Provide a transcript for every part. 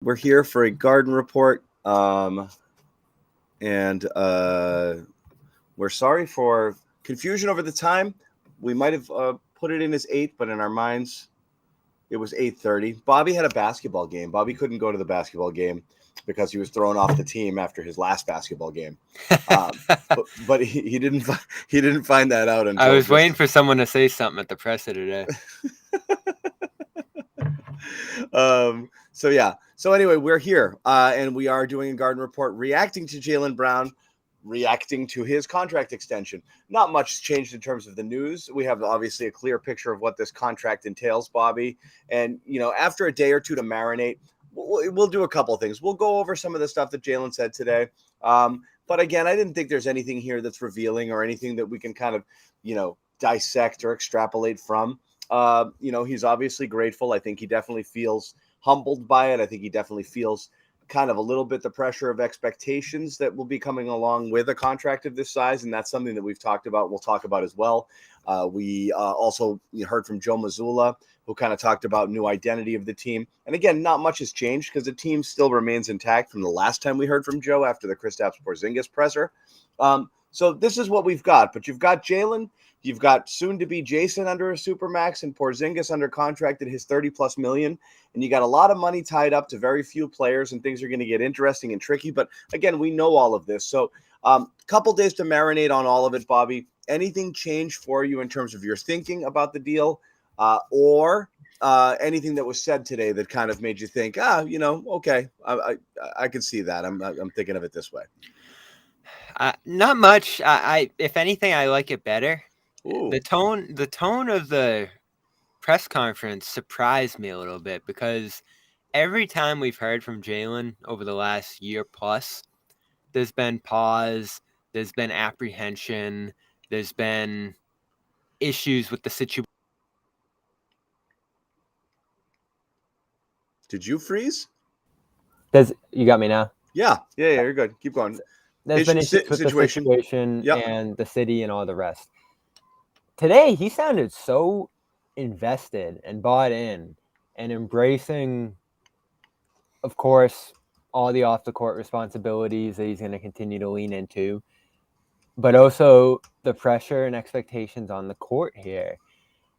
We're here for a garden report, and we're sorry for confusion over the time. We might have put it in as 8, but in our minds, it was 8:30. Bobby had a basketball game. Bobby couldn't go to the basketball game because he was thrown off the team after his last basketball game. But he didn't find that out I until was just waiting for someone to say something at the presser today. So yeah. So anyway, we're here, and we are doing a garden report, reacting to Jaylen Brown, reacting to his contract extension. Not much changed in terms of the news. We have obviously a clear picture of what this contract entails, Bobby. And after a day or two to marinate, we'll do a couple of things. We'll go over some of the stuff that Jaylen said today. But again, I didn't think there's anything here that's revealing or anything that we can kind of, dissect or extrapolate from. He's obviously grateful. I think he definitely feels humbled by it. I think he definitely feels kind of a little bit the pressure of expectations that will be coming along with a contract of this size. And that's something that we've talked about. We'll talk about as well. We also heard from Joe Mazzulla, who kind of talked about new identity of the team. And again, not much has changed because the team still remains intact from the last time we heard from Joe after the Kristaps Porzingis presser. So this is what we've got. But you've got Jaylen. You've got soon-to-be Jason under a Supermax and Porzingis under contract at his $30+ million. And you got a lot of money tied up to very few players, and things are going to get interesting and tricky. But again, we know all of this. So couple days to marinate on all of it, Bobby. Anything change for you in terms of your thinking about the deal or anything that was said today that kind of made you think, okay, I can see that. I'm thinking of it this way. Not much. I if anything, I like it better. Ooh. The tone of the press conference surprised me a little bit because every time we've heard from Jaylen over the last year plus, there's been pause, there's been apprehension, there's been issues with the situation. Did you freeze? You got me now? Yeah, you're good. Keep going. There's been issues with the situation and the city and all the rest. Today, he sounded so invested and bought in and embracing, of course, all the off-the-court responsibilities that he's going to continue to lean into, but also the pressure and expectations on the court here.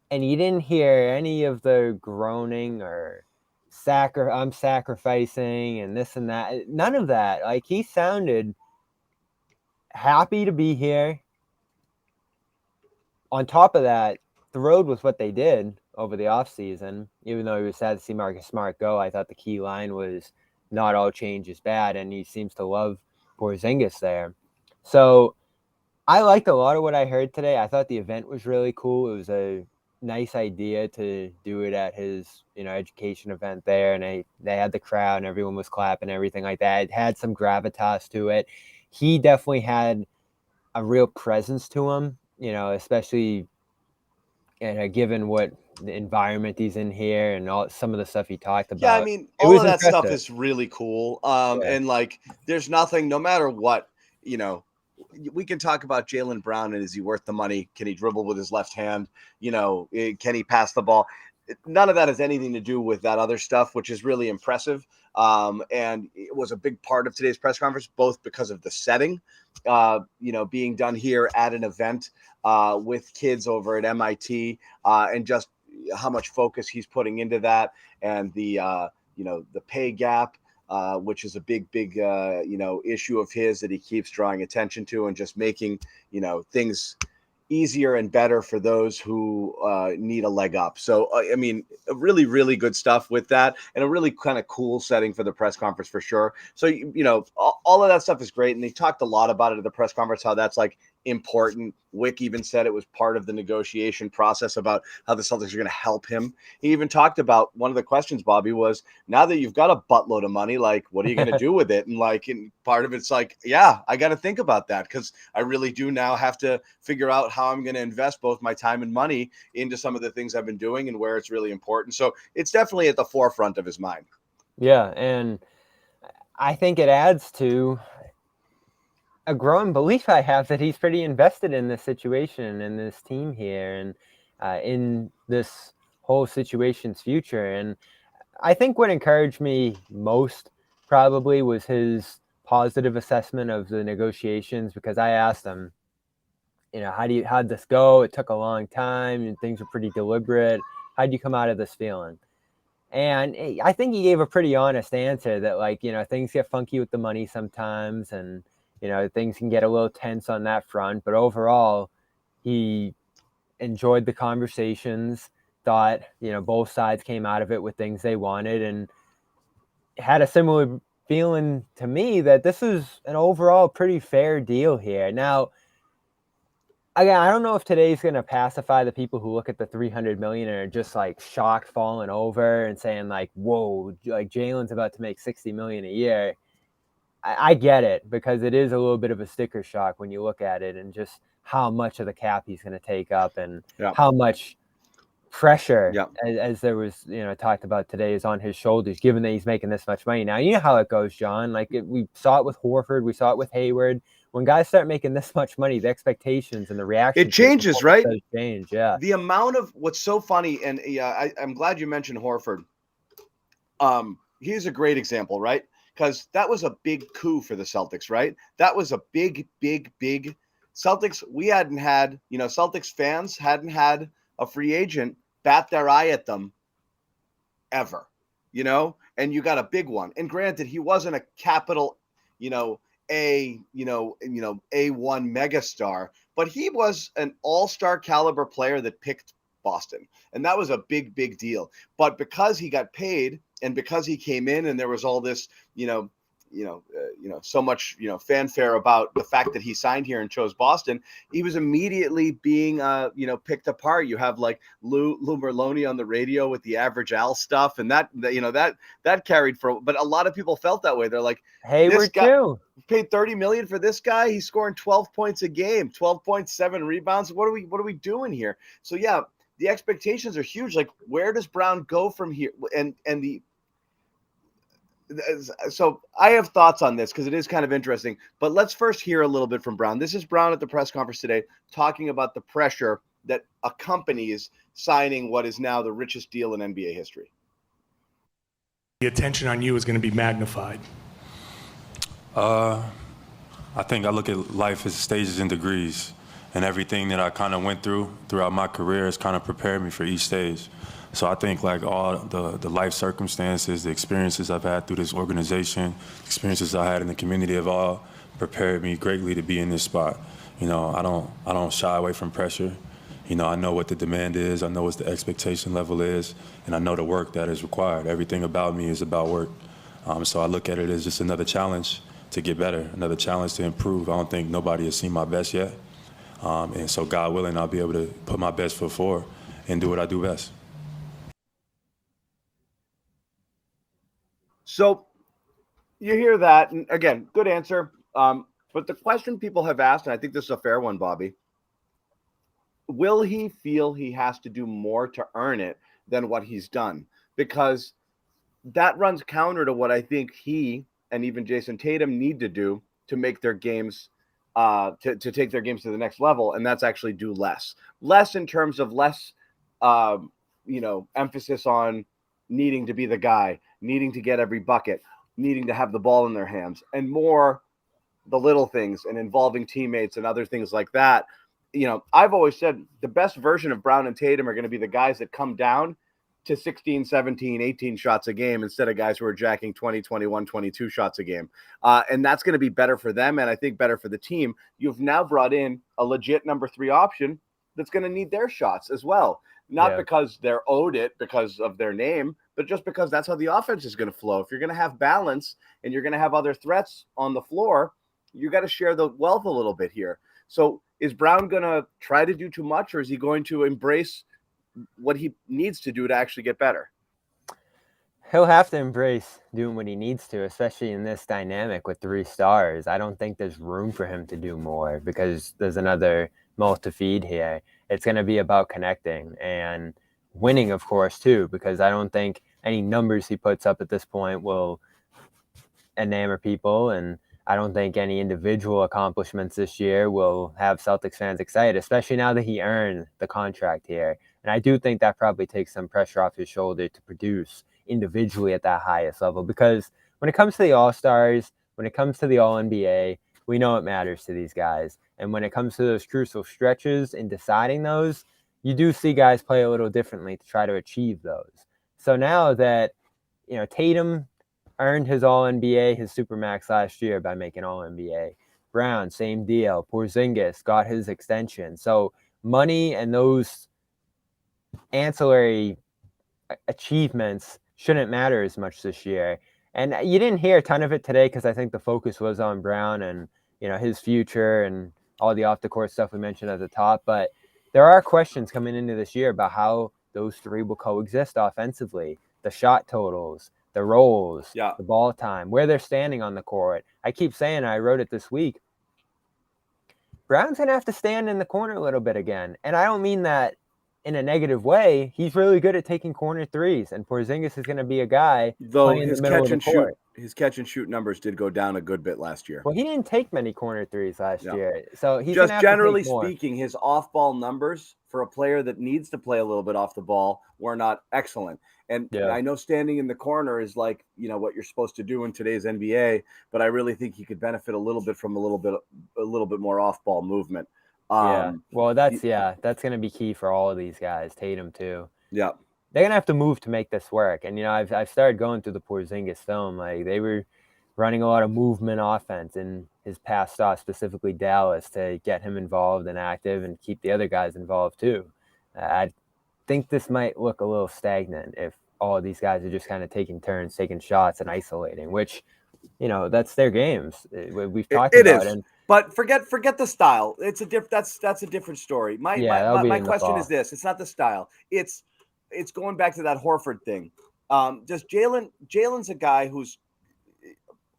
And you didn't hear any of the groaning or I'm sacrificing and this and that. None of that. Like, he sounded happy to be here. On top of that, thrilled with what they did over the offseason. Even though he was sad to see Marcus Smart go, I thought the key line was not all change is bad, and he seems to love Porzingis there. So I liked a lot of what I heard today. I thought the event was really cool. It was a nice idea to do it at his education event there, and they had the crowd and everyone was clapping and everything like that. It had some gravitas to it. He definitely had a real presence to him, especially given what the environment he's in here and all some of the stuff he talked about. Yeah, I mean, all of that stuff is really cool. And like, there's nothing, no matter what, we can talk about Jaylen Brown and is he worth the money? Can he dribble with his left hand? Can he pass the ball? None of that has anything to do with that other stuff, which is really impressive. And it was a big part of today's press conference, both because of the setting, being done here at an event with kids over at MIT, and just how much focus he's putting into that, and the pay gap, which is a big issue of his that he keeps drawing attention to, and just making things easier and better for those who need a leg up. So, I mean, really, really good stuff with that, and a really kind of cool setting for the press conference for sure. So, all of that stuff is great. And they talked a lot about it at the press conference, how that's like important. Wick even said it was part of the negotiation process about how the Celtics are going to help him. He even talked about, one of the questions, Bobby, was, now that you've got a buttload of money, like, what are you going to do with it? And like, and part of it's like, yeah, I got to think about that, because I really do now have to figure out how I'm going to invest both my time and money into some of the things I've been doing and where it's really important. So it's definitely at the forefront of his mind. Yeah. And I think it adds to a growing belief I have that he's pretty invested in this situation and this team here, and in this whole situation's future. And I think what encouraged me most probably was his positive assessment of the negotiations, because I asked him, how'd this go? It took a long time and things were pretty deliberate. How'd you come out of this feeling? And I think he gave a pretty honest answer that, things get funky with the money sometimes, and, things can get a little tense on that front. But overall, he enjoyed the conversations, thought, both sides came out of it with things they wanted, and had a similar feeling to me that this is an overall pretty fair deal here. Now, again, I don't know if today's going to pacify the people who look at the 300 million and are just like shocked, falling over and saying like, whoa, like Jaylen's about to make 60 million a year. I get it, because it is a little bit of a sticker shock when you look at it and just how much of the cap he's going to take up, and how much pressure, as there was, talked about today, is on his shoulders, given that he's making this much money. Now, you know how it goes, John. Like we saw it with Horford, we saw it with Hayward. When guys start making this much money, the expectations and the reaction, it changes, right? Change, yeah. The amount of what's so funny, and I'm glad you mentioned Horford. He's a great example, right? Because that was a big coup for the Celtics, right? That was a big Celtics. We hadn't had, Celtics fans hadn't had a free agent bat their eye at them ever, and you got a big one. And granted, he wasn't a capital, A1 megastar, but he was an all-star caliber player that picked Boston. And that was a big deal. But because he got paid, and because he came in and there was all this, so much, fanfare about the fact that he signed here and chose Boston, he was immediately being, picked apart. You have like Lou Merloni on the radio with the Average Al stuff, and that carried for. But a lot of people felt that way. They're like, Hayward too. Paid $30 million for this guy. He's scoring 12 points a game, 12.7 rebounds. What are we doing here? So yeah, the expectations are huge. Like, where does Brown go from here? So I have thoughts on this because it is kind of interesting, but let's first hear a little bit from Brown. This is Brown at the press conference today talking about the pressure that accompanies signing what is now the richest deal in NBA history. The attention on you is going to be magnified. I think I look at life as stages and degrees, and everything that I kind of went throughout my career has kind of prepared me for each stage. So I think like all the life circumstances, the experiences I've had through this organization, experiences I had in the community have all prepared me greatly to be in this spot. I don't shy away from pressure. I know what the demand is, I know what the expectation level is, and I know the work that is required. Everything about me is about work. So I look at it as just another challenge to get better, another challenge to improve. I don't think nobody has seen my best yet. And so God willing, I'll be able to put my best foot forward and do what I do best. So you hear that, and again, good answer. But the question people have asked, and I think this is a fair one, Bobby, will he feel he has to do more to earn it than what he's done? Because that runs counter to what I think he and even Jason Tatum need to do to make their games, to take their games to the next level, and that's actually do less. Less in terms of less, emphasis on needing to be the guy, needing to get every bucket, needing to have the ball in their hands, and more the little things and involving teammates and other things like that. I've always said the best version of Brown and Tatum are going to be the guys that come down to 16, 17, 18 shots a game instead of guys who are jacking 20, 21, 22 shots a game. And that's going to be better for them, and I think better for the team. You've now brought in a legit number 3 option that's going to need their shots as well. Not because they're owed it because of their name, but just because that's how the offense is going to flow. If you're going to have balance and you're going to have other threats on the floor, you got to share the wealth a little bit here. So is Brown going to try to do too much, or is he going to embrace what he needs to do to actually get better? He'll have to embrace doing what he needs to, especially in this dynamic with 3 stars. I don't think there's room for him to do more because there's another mouth to feed here. It's going to be about connecting and winning, of course, too, because I don't think any numbers he puts up at this point will enamor people, and I don't think any individual accomplishments this year will have Celtics fans excited, especially now that he earned the contract here. And I do think that probably takes some pressure off his shoulder to produce individually at that highest level. Because when it comes to the All-Stars, when it comes to the All-NBA, we know it matters to these guys. And when it comes to those crucial stretches and deciding those, you do see guys play a little differently to try to achieve those. So now that, Tatum earned his All-NBA, his Supermax last year by making All-NBA. Brown, same deal. Porzingis got his extension. So money and those ancillary achievements shouldn't matter as much this year. And you didn't hear a ton of it today because I think the focus was on Brown and, his future and all the off-the-court stuff we mentioned at the top. But there are questions coming into this year about how those three will coexist offensively. The shot totals, the roles, the ball time, where they're standing on the court. I keep saying, I wrote it this week, Brown's going to have to stand in the corner a little bit again. And I don't mean that in a negative way. He's really good at taking corner threes, and Porzingis is going to be a guy playing in the middle of the court. His catch and shoot numbers did go down a good bit last year. Well, he didn't take many corner threes last year. So he's just generally to take more. Speaking, his off-ball numbers for a player that needs to play a little bit off the ball were not excellent. And I know standing in the corner is like, what you're supposed to do in today's NBA, but I really think he could benefit a little bit from a little bit more off-ball movement. Well, that's going to be key for all of these guys. Tatum too. Yeah. They're going to have to move to make this work. And, I've started going through the Porzingis film. Like, they were running a lot of movement offense in his past stops, specifically Dallas, to get him involved and active and keep the other guys involved too. I think this might look a little stagnant if all of these guys are just kind of taking turns, taking shots and isolating, which, that's their games. We've talked about it. But forget the style. It's that's a different story. My question is this: it's not the style. It's going back to that Horford thing. Does Jaylen's a guy who's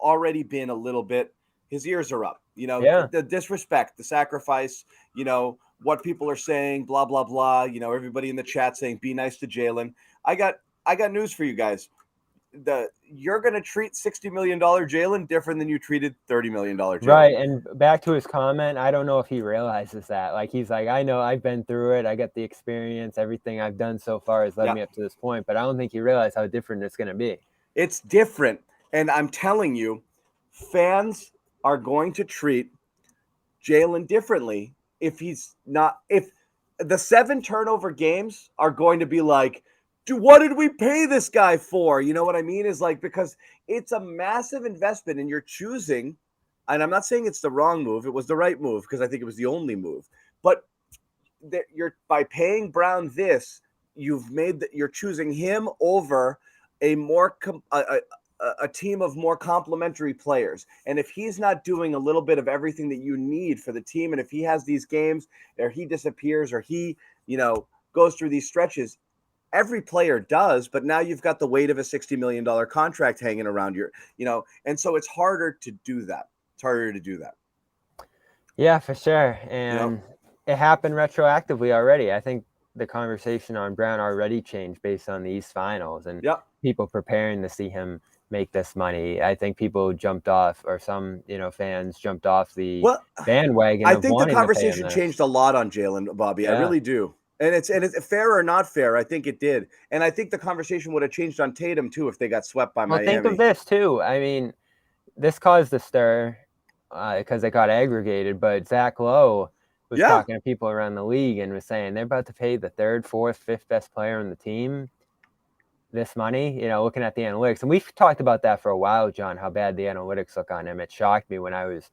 already been a little bit, his ears are up, the disrespect, the sacrifice, what people are saying, blah, blah, blah, everybody in the chat saying, be nice to Jaylen. I got news for you guys. You're going to treat $60 million Jaylen different than you treated $30 million Jaylen. Right. And back to his comment, I don't know if he realizes that. Like, he's like, I know I've been through it. I got the experience. Everything I've done so far has led me up to this point. But I don't think he realized how different it's going to be. It's different. And I'm telling you, fans are going to treat Jaylen differently if the 7 turnover games are going to be like, what did we pay this guy for? You know what I mean? Is like, because it's a massive investment and you're choosing, and I'm not saying it's the wrong move. It was the right move because I think it was the only move. But by paying Brown this, you're choosing him over a team of more complementary players. And if he's not doing a little bit of everything that you need for the team, and if he has these games or he disappears or he, goes through these stretches, every player does, but now you've got the weight of a $60 million contract hanging around and so it's harder to do that. Yeah, for sure. And it happened retroactively already. I think the conversation on Brown already changed based on the East Finals and people preparing to see him make this money. I think people jumped off, or some, fans jumped off the bandwagon. I think the conversation changed a lot on Jaylen, Bobby. I really do. And it's fair or not fair. I think it did. And I think the conversation would have changed on Tatum too if they got swept by Miami. Think of this too. I mean, this caused a stir because it got aggregated, but Zach Lowe was talking to people around the league and was saying they're about to pay the 3rd, 4th, 5th best player on the team this money, looking at the analytics. And we've talked about that for a while, John, how bad the analytics look on him. It shocked me when I was,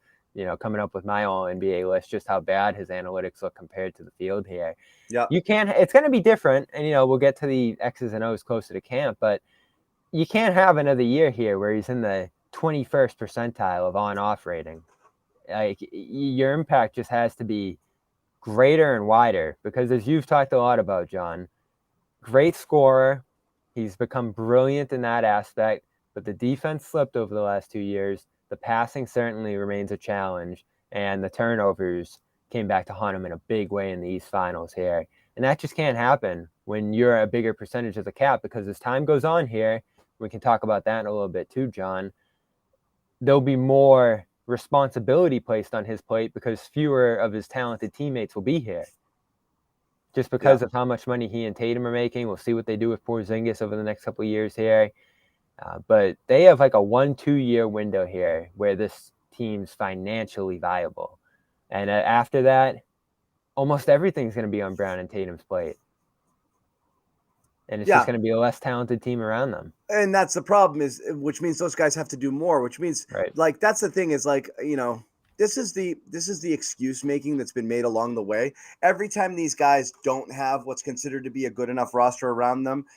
coming up with my All-NBA list, just how bad his analytics look compared to the field here. Yeah. It's going to be different. And, we'll get to the X's and O's closer to camp, but you can't have another year here where he's in the 21st percentile of on-off rating. Like, your impact just has to be greater and wider because, as you've talked a lot about, John, great scorer. He's become brilliant in that aspect, but the defense slipped over the last 2 years. The passing certainly remains a challenge, and the turnovers came back to haunt him in a big way in the East Finals here. And that just can't happen when you're a bigger percentage of the cap, because as time goes on here, we can talk about that in a little bit too, John, there'll be more responsibility placed on his plate because fewer of his talented teammates will be here. just because of how much money he and Tatum are making. We'll see what they do with Porzingis over the next couple of years here. But they have like a 1-2 year window here where this team's financially viable. And after that, almost everything's going to be on Brown and Tatum's plate. And it's just going to be a less talented team around them. And that's the problem, which means those guys have to do more, which means like, that's the thing is like, this is the excuse making that's been made along the way. Every time these guys don't have what's considered to be a good enough roster around them,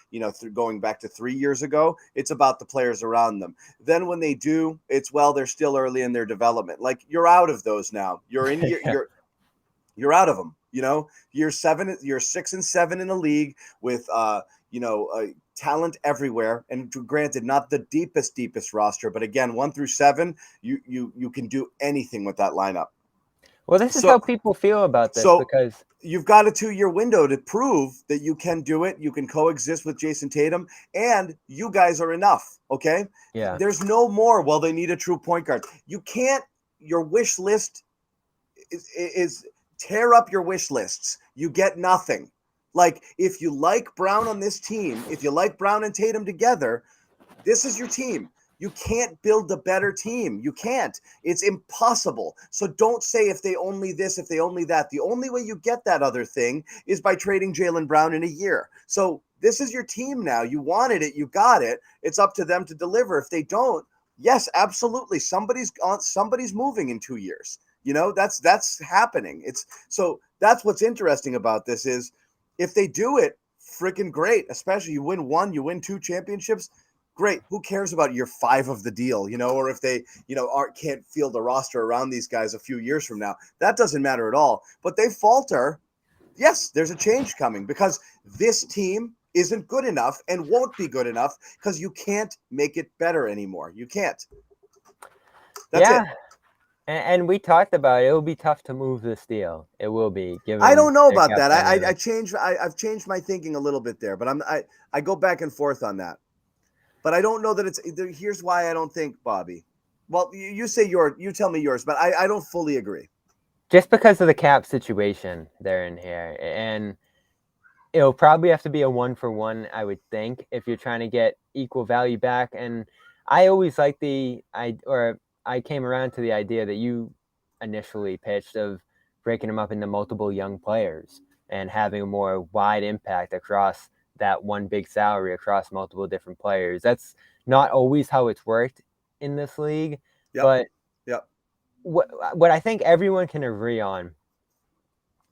going back to 3 years ago, it's about the players around them. Then when they do, it's, they're still early in their development. Like, you're out of those now. You're in you're out of them. You're 6 and 7 in the league with talent everywhere. And granted, not the deepest roster, but again, 1 through 7, you can do anything with that lineup. Well, this is how people feel about this, because you've got a 2-year window to prove that you can do it. You can coexist with Jason Tatum, and you guys are enough. Okay. Yeah. There's no more. Well, they need a true point guard. You can't. Your wish list is tear up your wish lists. You get nothing. Like, if you like Brown on this team, if you like Brown and Tatum together, this is your team. You can't build a better team. You can't. It's impossible. So don't say if they only this, if they only that. The only way you get that other thing is by trading Jaylen Brown in a year. So this is your team now. You wanted it. You got it. It's up to them to deliver. If they don't, yes, absolutely. Somebody's moving in 2 years. That's happening. So that's what's interesting about this is, if they do it, freaking great. Especially you win 1, you win 2 championships, great. Who cares about year 5 of the deal, or if they, can't field the roster around these guys a few years from now. That doesn't matter at all. But they falter. Yes, there's a change coming because this team isn't good enough and won't be good enough because you can't make it better anymore. You can't. That's it. And we talked about it. It will be tough to move this deal. It will be. I don't know about that. I've changed my thinking a little bit there, but I go back and forth on that. But I don't know that it's. Here's why I don't think, Bobby. Well, you say yours. You tell me yours, but I don't fully agree. Just because of the cap situation they're in here, and it'll probably have to be a 1-for-1, I would think, if you're trying to get equal value back. And I always like I came around to the idea that you initially pitched of breaking them up into multiple young players and having a more wide impact across that one big salary across multiple different players. That's not always how it's worked in this league. But what I think everyone can agree on,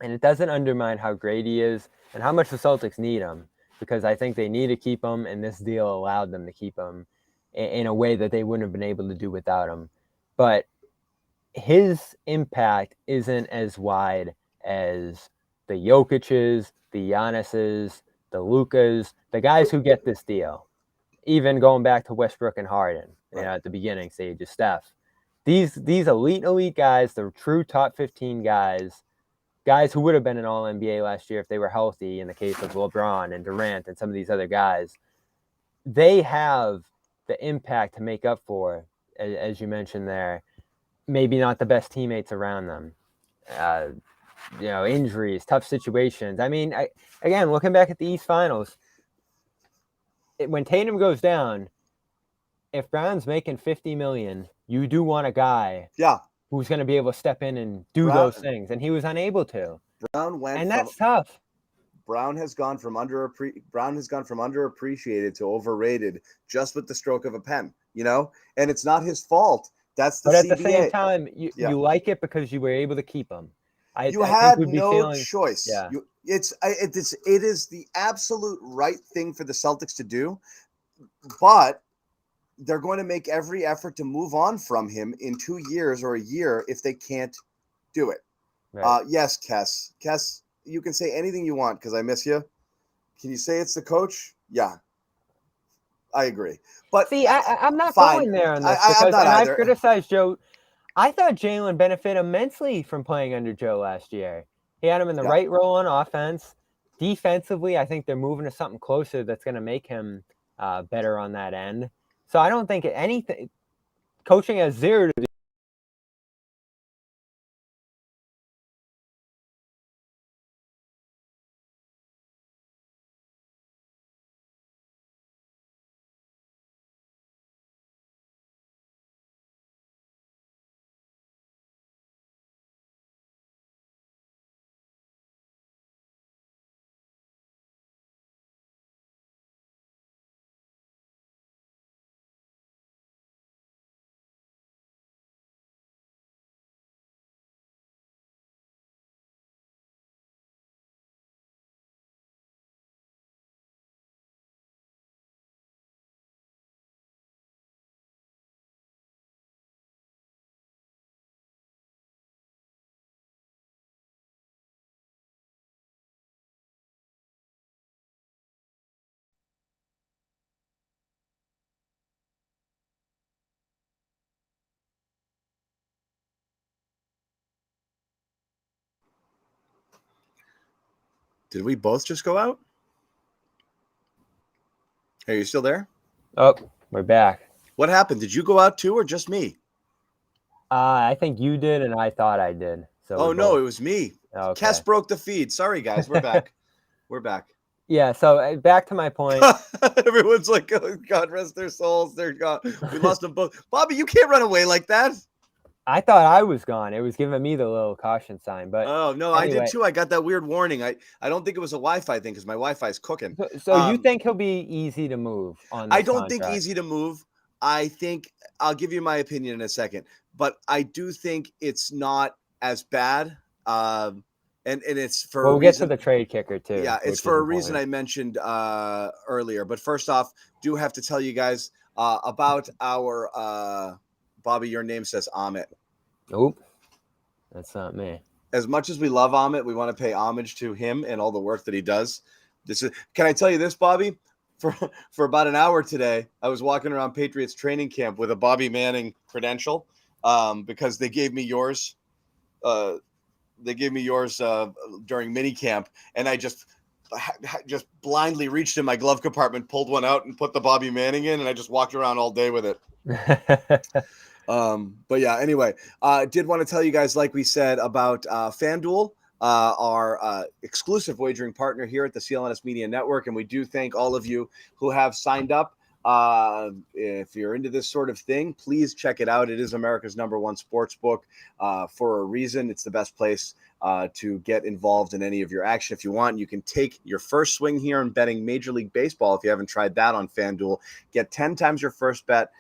and it doesn't undermine how great he is and how much the Celtics need him, because I think they need to keep him, and this deal allowed them to keep him in a way that they wouldn't have been able to do without him. But his impact isn't as wide as the Jokic's, the Giannis's, the Lukas, the guys who get this deal. Even going back to Westbrook and Harden, at the beginning stage of Steph. These elite guys, the true top 15 guys who would have been an All-NBA last year if they were healthy, in the case of LeBron and Durant and some of these other guys, they have the impact to make up for, as you mentioned there, maybe not the best teammates around them. Injuries, tough situations. I mean, again, looking back at the East Finals, when Tatum goes down, if Brown's making $50 million, you do want a guy who's going to be able to step in and do those things, and he was unable to. That's tough. Brown has gone from underappreciated to overrated just with the stroke of a pen, and it's not his fault. That's the CBA. But at the same time, you like it because you were able to keep him. You had no choice. Yeah. It is the absolute right thing for the Celtics to do, but they're going to make every effort to move on from him in 2 years or a year if they can't do it. Right. Yes, Kess, you can say anything you want because I miss you. Can you say it's the coach? Yeah, I agree. But see, I'm not going there on this because I've criticized Joe. I thought Jaylen benefited immensely from playing under Joe last year. He had him in the right role on offense. Defensively, I think they're moving to something closer that's going to make him better on that end. So I don't think anything coaching has zero to do Did we both just go out? Are you still there? Oh, we're back. What happened? Did you go out too, or just me? I think you did, and I thought I did. So Oh no, it was me. Okay. Kess broke the feed. Sorry, guys. We're back. We're back. Yeah. So back to my point. Everyone's like, oh, God rest their souls. They're gone. We lost them both. Bobby, you can't run away like that. I thought I was gone. It was giving me the little caution sign, but Oh no, anyway. I did too. I got that weird warning. I don't think it was a Wi-Fi thing because my Wi-Fi is cooking. So you think he'll be easy to move on this I don't think contract? easy to move. I think I'll give you my opinion in a second, but I do think it's not as bad. And it's for we'll a get reason. to the trade kicker too. Yeah, it's for a reason I mentioned earlier. But first off, do have to tell you guys about our Bobby. Your name says Amit. Oop, that's not me. As much as we love Amit, we want to pay homage to him and all the work that he does. Can I tell you this, Bobby? For about an hour today, I was walking around Patriots training camp with a Bobby Manning credential because they gave me yours. During mini camp, and I just blindly reached in my glove compartment, pulled one out, and put the Bobby Manning in, and I just walked around all day with it. But yeah, anyway, did want to tell you guys, like we said, about FanDuel, our exclusive wagering partner here at the CLNS Media Network. And we do thank all of you who have signed up. If you're into this sort of thing, please check it out. It is America's #1 sports book for a reason. It's the best place to get involved in any of your action. If you want, you can take your first swing here in betting Major League Baseball. If you haven't tried that on FanDuel, get 10 times your first bet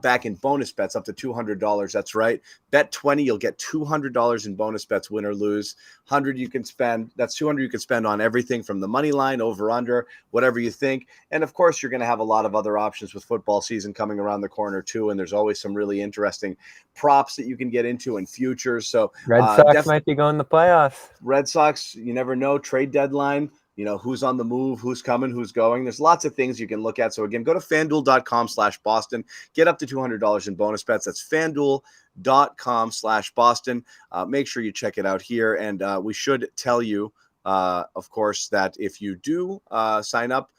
back in bonus bets up to $200. That's right. Bet 20, you'll get $200 in bonus bets, win or lose. 100 you can spend. That's 200 you can spend on everything from the money line, over, under, whatever you think. And of course, you're going to have a lot of other options with football season coming around the corner too. And there's always some really interesting props that you can get into in futures. So Red Sox might be going to the playoffs. Red Sox, you never know. Trade deadline. You know, who's on the move, who's coming, who's going. There's lots of things you can look at. So again, go to FanDuel.com/Boston. Get up to $200 in bonus bets. That's FanDuel.com/Boston. Make sure you check it out here. And we should tell you, of course, that if you do sign up,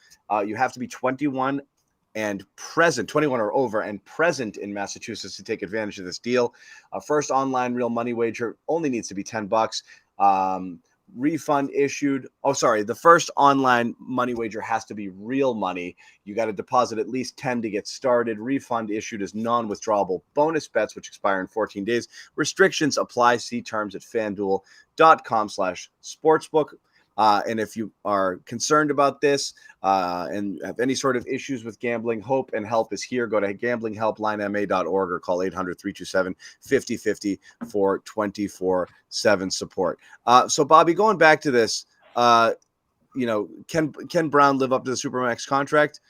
you have to be 21 and present, 21 or over and present in Massachusetts to take advantage of this deal. First online real money wager only needs to be $10. Refund issued. Oh, sorry. The first online money wager has to be real money. You got to deposit at least 10 to get started. Refund issued as non-withdrawable bonus bets, which expire in 14 days. Restrictions apply. See terms at FanDuel.com/sportsbook. And if you are concerned about this and have any sort of issues with gambling, hope and help is here. Go to gamblinghelplinema.org or call 800-327-5050 for 24/7 support. So, Bobby, going back to this, can Brown live up to the Supermax contract?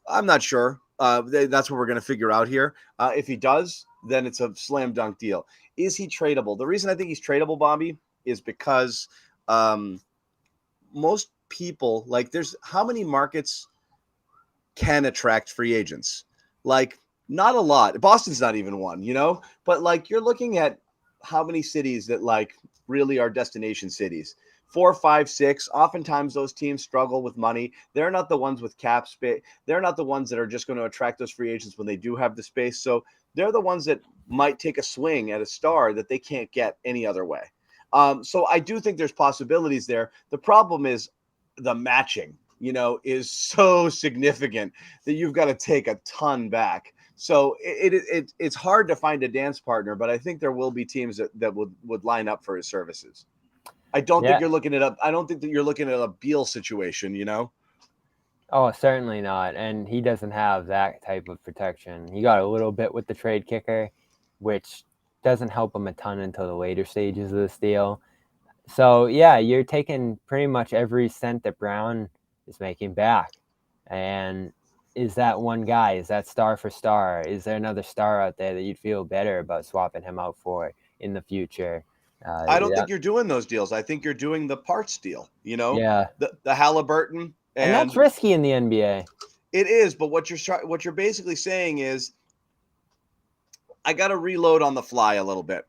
I'm not sure. That's what we're going to figure out here. If he does, then it's a slam dunk deal. Is he tradable? The reason I think he's tradable, Bobby, is because most people, like, there's how many markets can attract free agents? Like, not a lot. Boston's not even one, but like, you're looking at how many cities that like really are destination cities. 4, 5, 6. Oftentimes those teams struggle with money. They're not the ones with cap space. They're not the ones that are just going to attract those free agents when they do have the space. So they're the ones that might take a swing at a star that they can't get any other way. So I do think there's possibilities there. The problem is the matching, is so significant that you've got to take a ton back. So it's hard to find a dance partner, but I think there will be teams that would line up for his services. I don't think you're looking at a Beal situation, Oh, certainly not. And he doesn't have that type of protection. He got a little bit with the trade kicker, which doesn't help him a ton until the later stages of this deal. So, yeah, you're taking pretty much every cent that Brown is making back. And is that one guy? Is that star for star? Is there another star out there that you'd feel better about swapping him out for in the future? I don't think you're doing those deals. I think you're doing the parts deal, Yeah. The Halliburton. And that's risky in the NBA. It is, but what you're basically saying is, I got to reload on the fly a little bit.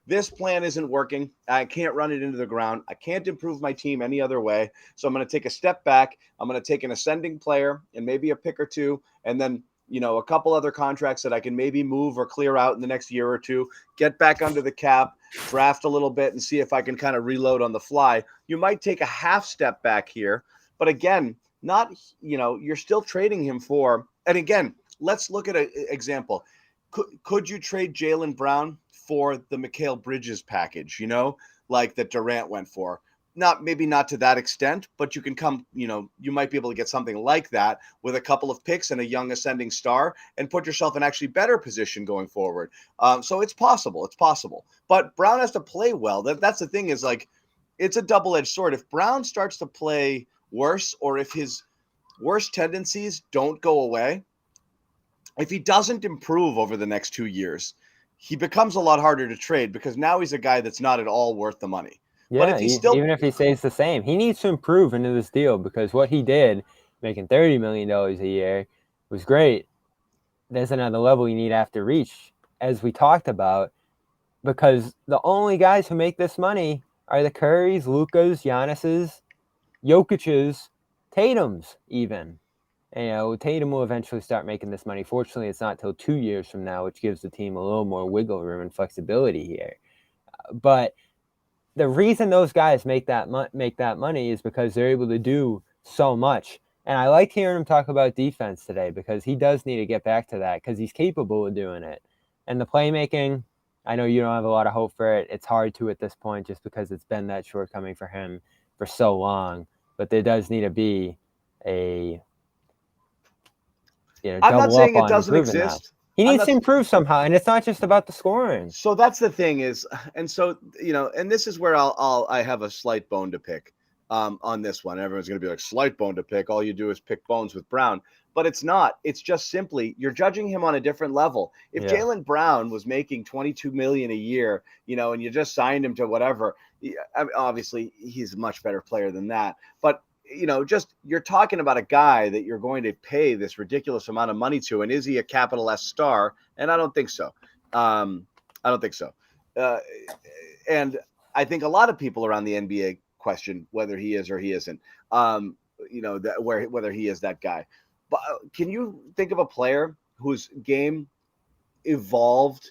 This plan isn't working. I can't run it into the ground. I can't improve my team any other way. So I'm going to take a step back. I'm going to take an ascending player and maybe a pick or two, and then a couple other contracts that I can maybe move or clear out in the next year or two, get back under the cap, draft a little bit, and see if I can kind of reload on the fly. You might take a half step back here, but again, you're still trading him for, and again, let's look at an example. Could you trade Jaylen Brown for the Mikal Bridges package, like that Durant went for? Maybe not to that extent, but you can you might be able to get something like that with a couple of picks and a young ascending star and put yourself in actually better position going forward. So it's possible. But Brown has to play well. That's the thing, is like, it's a double-edged sword. If Brown starts to play worse, or if his worst tendencies don't go away, if he doesn't improve over the next 2 years, he becomes a lot harder to trade, because now he's a guy that's not at all worth the money. Yeah, but if even if he stays the same, he needs to improve into this deal, because what he did, making $30 million a year, was great. There's another level you need to have to reach, as we talked about, because the only guys who make this money are the Currys, Lukas, Giannis's, Jokic's, Tatum's even. And, Tatum will eventually start making this money. Fortunately, it's not till 2 years from now, which gives the team a little more wiggle room and flexibility here. But the reason those guys make that money is because they're able to do so much. And I like hearing him talk about defense today, because he does need to get back to that, because he's capable of doing it. And the playmaking, I know you don't have a lot of hope for it. It's hard to at this point, just because it's been that shortcoming for him for so long. But there does need to be a I'm not saying it doesn't exist. That. He needs to improve somehow, and it's not just about the scoring. So that's the thing is, and so, and this is where I have a slight bone to pick on this one. Everyone's going to be like, slight bone to pick. All you do is pick bones with Brown. But it's not. It's just simply, you're judging him on a different level. If Jaylen Brown was making $22 million a year, and you just signed him to whatever, obviously he's a much better player than that. But you're talking about a guy that you're going to pay this ridiculous amount of money to. And is he a capital S star? And I don't think so. And I think a lot of people around the NBA question whether he is or he isn't, whether he is that guy. But can you think of a player whose game evolved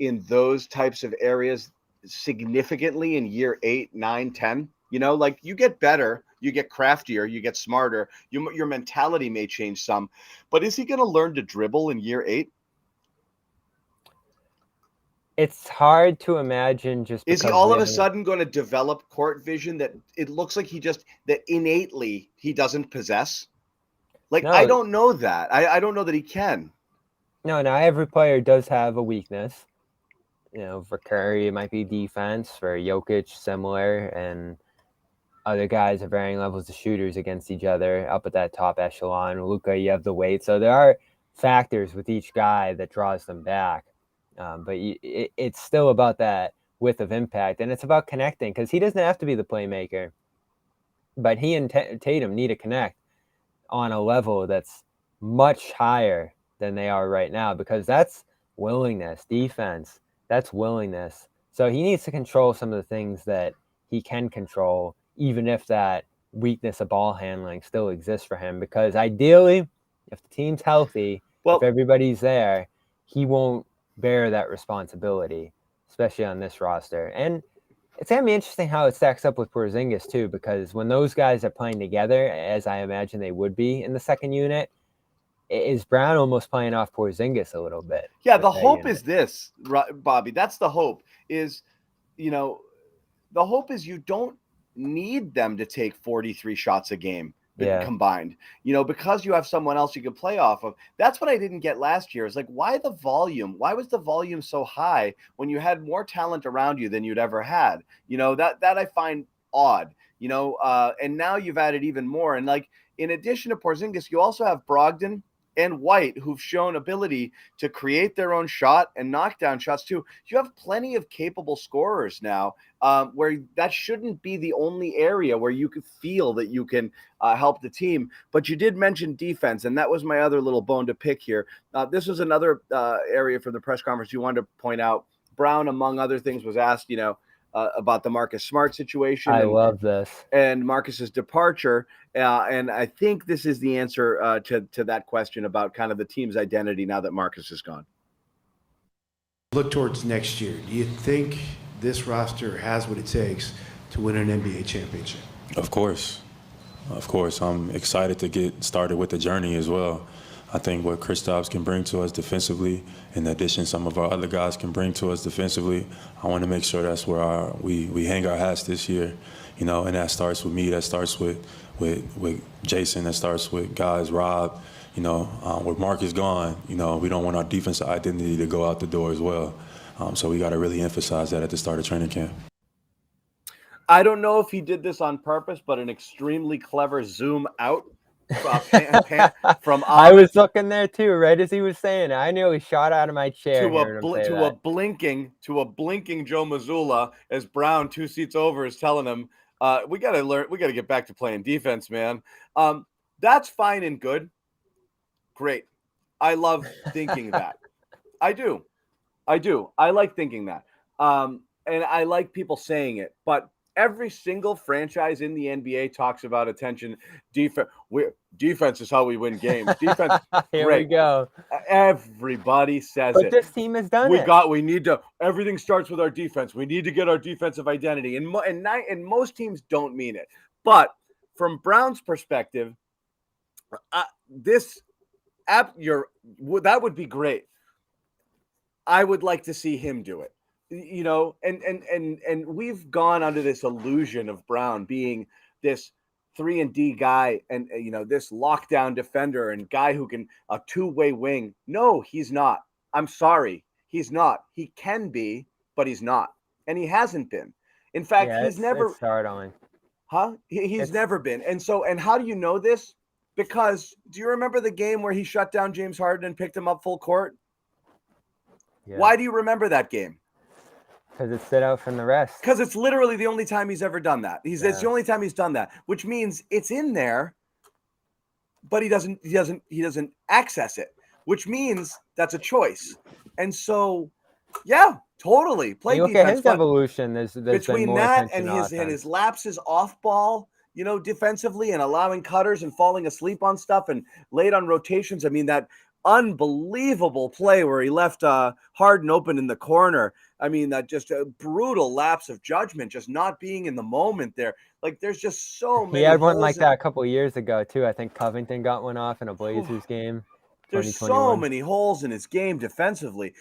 in those types of areas significantly in year 8, 9, 10? Like, you get better, you get craftier, you get smarter, your mentality may change some, but is he going to learn to dribble in year 8? It's hard to imagine. Is he all of a sudden going to develop court vision that it looks like that innately he doesn't possess? Like, no. I don't know that. I don't know that he can. No, every player does have a weakness. For Curry, it might be defense. For Jokic, similar. And other guys are varying levels of shooters against each other up at that top echelon. Luka, you have the weight. So there are factors with each guy that draws them back. But it's still about that width of impact. And it's about connecting, because he doesn't have to be the playmaker. But he and Tatum need to connect on a level that's much higher than they are right now, because that's willingness. Defense, that's willingness. So he needs to control some of the things that he can control, even if that weakness of ball handling still exists for him, because ideally, if the team's healthy, if everybody's there, he won't bear that responsibility, especially on this roster. And it's going to be interesting how it stacks up with Porzingis too, because when those guys are playing together, as I imagine they would be in the second unit, is Brown almost playing off Porzingis a little bit? Yeah, the hope is this, Bobby. That's the hope is, the hope is you don't need them to take 43 shots a game combined, because you have someone else you can play off of. That's what I didn't get last year. Is like, why the volume? Why was the volume so high when you had more talent around you than you'd ever had? That I find odd, and now you've added even more. And like, in addition to Porzingis, you also have Brogden and White, who've shown ability to create their own shot and knock down shots too. You have plenty of capable scorers now, where that shouldn't be the only area where you could feel that you can help the team. But you did mention defense, and that was my other little bone to pick here. This was another area from the press conference you wanted to point out. Brown, among other things, was asked, about the Marcus Smart situation. I love this. And Marcus's departure. And I think this is the answer to that question about kind of the team's identity now that Marcus is gone. Look towards next year. Do you think this roster has what it takes to win an NBA championship? Of course. I'm excited to get started with the journey as well. I think what Kristaps can bring to us defensively, in addition some of our other guys can bring to us defensively, I want to make sure that's where we hang our hats this year, and that starts with me, that starts with Jason, that starts with guys, Rob, with Marcus gone, we don't want our defensive identity to go out the door as well. So we got to really emphasize that at the start of training camp. I don't know if he did this on purpose, but an extremely clever zoom out from I was looking there too, right as he was saying it. I nearly shot out of my chair. To a blinking Joe Mazzulla as Brown 2 seats over is telling him, we got to get back to playing defense, man. That's fine and good. Great. I love thinking that. I do. I like thinking that. And I like people saying it, but every single franchise in the NBA talks about attention, defense. Defense is how we win games. Defense. Here great. we go. Everybody says but it. This team has done it. We need to. Everything starts with our defense. We need to get our defensive identity, and most teams don't mean it. But from Brown's perspective, that would be great. I would like to see him do it. And we've gone under this illusion of Brown being this 3-and-D guy and this lockdown defender and guy who can a two-way wing. No, he's not. I'm sorry, he's not. He can be, but he's not, and he hasn't been. In fact, he's never startling. Huh? He's never been. And how do you know this? Because do you remember the game where he shut down James Harden and picked him up full court? Yeah. Why do you remember that game? Because it stood out from the rest. Because it's literally the only time he's ever done that. It's the only time he's done that, which means it's in there, but he doesn't access it, which means that's a choice. And so, yeah, totally. Play you look defense. At his evolution, there's between been more that and his lapses off ball, defensively and allowing cutters and falling asleep on stuff and late on rotations. I mean, that unbelievable play where he left Harden open in the corner. I mean, that just a brutal lapse of judgment, just not being in the moment there. Like, there's just so many. He had one like that a couple of years ago, too. I think Covington got one off in a Blazers game. There's so many holes in his game defensively.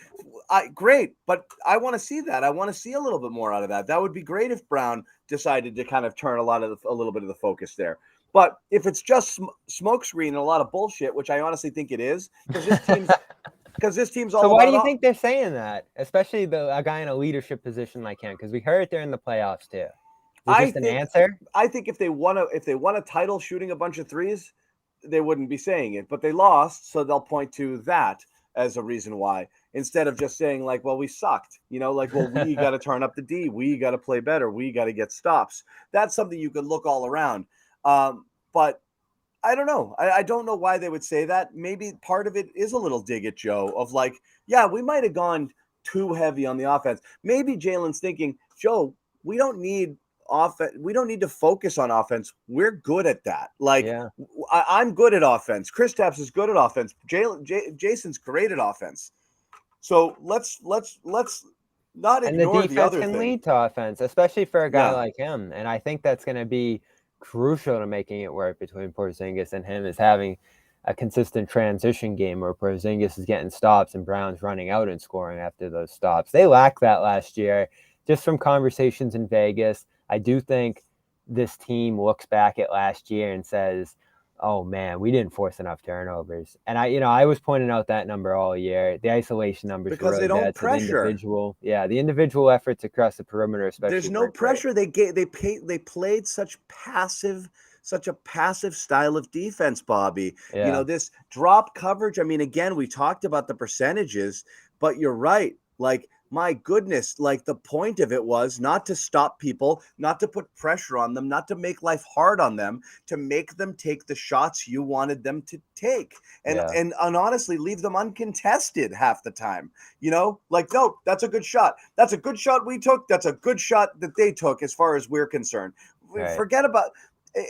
Great, but I want to see that. I want to see a little bit more out of that. That would be great if Brown decided to kind of turn a little bit of the focus there. But if it's just smokescreen and a lot of bullshit, which I honestly think it is, because this team's all. So why do you think they're saying that, especially a guy in a leadership position like him? Because we heard it during the playoffs too. An answer? I think if they won a title shooting a bunch of threes, they wouldn't be saying it. But they lost, so they'll point to that as a reason why, instead of just saying like, well, we sucked. We got to turn up the D, we got to play better, we got to get stops. That's something you could look all around. But I don't know. I don't know why they would say that. Maybe part of it is a little dig at Joe of like, yeah, we might have gone too heavy on the offense. Maybe Jaylen's thinking, Joe, we don't need offense. We don't need to focus on offense. We're good at that. Like, I'm good at offense. Kristaps is good at offense. Jason's great at offense. So let's not ignore the other thing. And the defense can lead to offense, especially for a guy like him. And I think that's going to be crucial to making it work between Porzingis and him, is having a consistent transition game where Porzingis is getting stops and Brown's running out and scoring after those stops. They lacked that last year, just from conversations in Vegas. I do think this team looks back at last year and says, oh man, we didn't force enough turnovers. And I was pointing out that number all year. The isolation numbers because were they don't pressure. The individual efforts across the perimeter, especially. There's no pressure. They played such a passive style of defense, Bobby. Yeah. This drop coverage. I mean, again, we talked about the percentages, but you're right. Like, my goodness, like the point of it was not to stop people, not to put pressure on them, not to make life hard on them, to make them take the shots you wanted them to take. And honestly, leave them uncontested half the time. Like, no, that's a good shot. That's a good shot we took. That's a good shot that they took as far as we're concerned. Right. Forget about.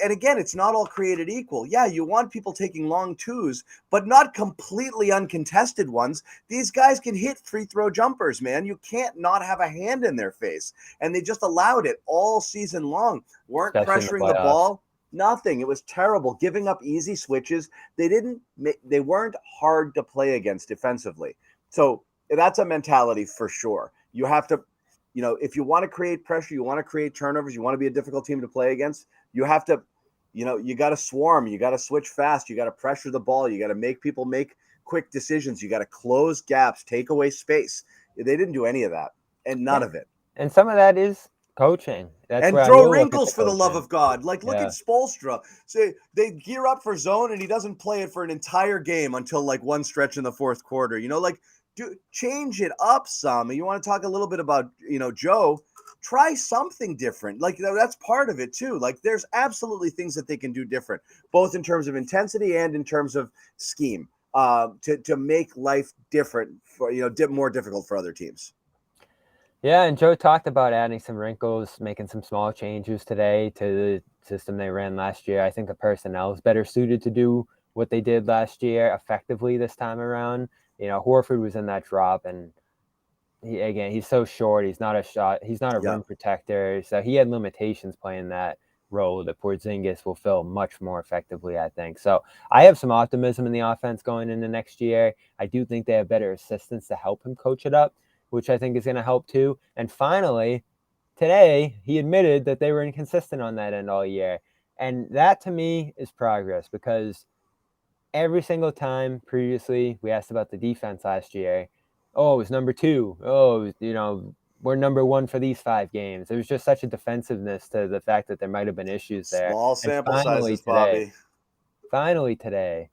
And again, it's not all created equal. Yeah, you want people taking long twos, but not completely uncontested ones. These guys can hit free throw jumpers, man. You can't not have a hand in their face. And they just allowed it all season long. Weren't Especially pressuring the ball. Nothing. It was terrible. Giving up easy switches. They weren't hard to play against defensively. So that's a mentality for sure. You have to, if you want to create pressure, you want to create turnovers, you want to be a difficult team to play against, you have to, you got to swarm, you got to switch fast, you got to pressure the ball, you got to make people make quick decisions, you got to close gaps, take away space. They didn't do any of that, and none of it. And some of that is coaching. And throw wrinkles for the love of God. Like, look at Spoelstra. Say they gear up for zone and he doesn't play it for an entire game until like one stretch in the fourth quarter. Change it up some. You want to talk a little bit about, Joe, try something different. Like, that's part of it too. Like, there's absolutely things that they can do different, both in terms of intensity and in terms of scheme, to make life different for, more difficult for other teams. Yeah, and Joe talked about adding some wrinkles, making some small changes today to the system they ran last year. I think the personnel is better suited to do what they did last year effectively this time around. Horford was in that drop, and he's so short. He's not a rim protector, so he had limitations playing that role that Porzingis will fill much more effectively, I think. So I have some optimism in the offense going into next year. I do think they have better assistants to help him coach it up, which I think is going to help too. And finally, today, he admitted that they were inconsistent on that end all year. And that to me is progress, because every single time previously we asked about the defense last year, oh, it was number 2. Oh, we're number 1 for these 5 games. There was just such a defensiveness to the fact that there might have been issues there. Small sample sizes, Bobby. Finally today,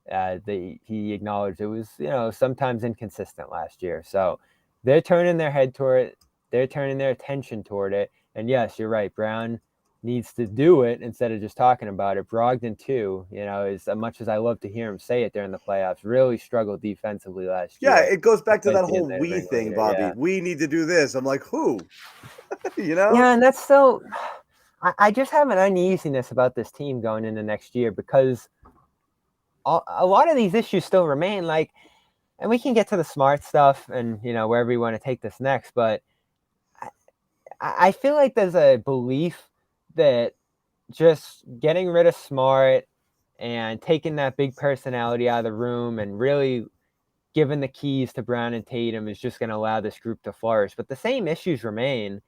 he acknowledged it was, sometimes inconsistent last year. So they're turning their head toward it. They're turning their attention toward it. And yes, you're right. Brown needs to do it instead of just talking about it. Brogden too, as much as I love to hear him say it during the playoffs, really struggled defensively last year. Yeah, it goes back to that whole we thing, Bobby. Yeah. We need to do this. I'm like, who? Yeah, and that's so. I just have an uneasiness about this team going into next year, because a lot of these issues still remain. Like, and we can get to the Smart stuff and wherever you want to take this next, but I feel like there's a belief that just getting rid of Smart and taking that big personality out of the room and really giving the keys to Brown and Tatum is just going to allow this group to flourish. But the same issues remain.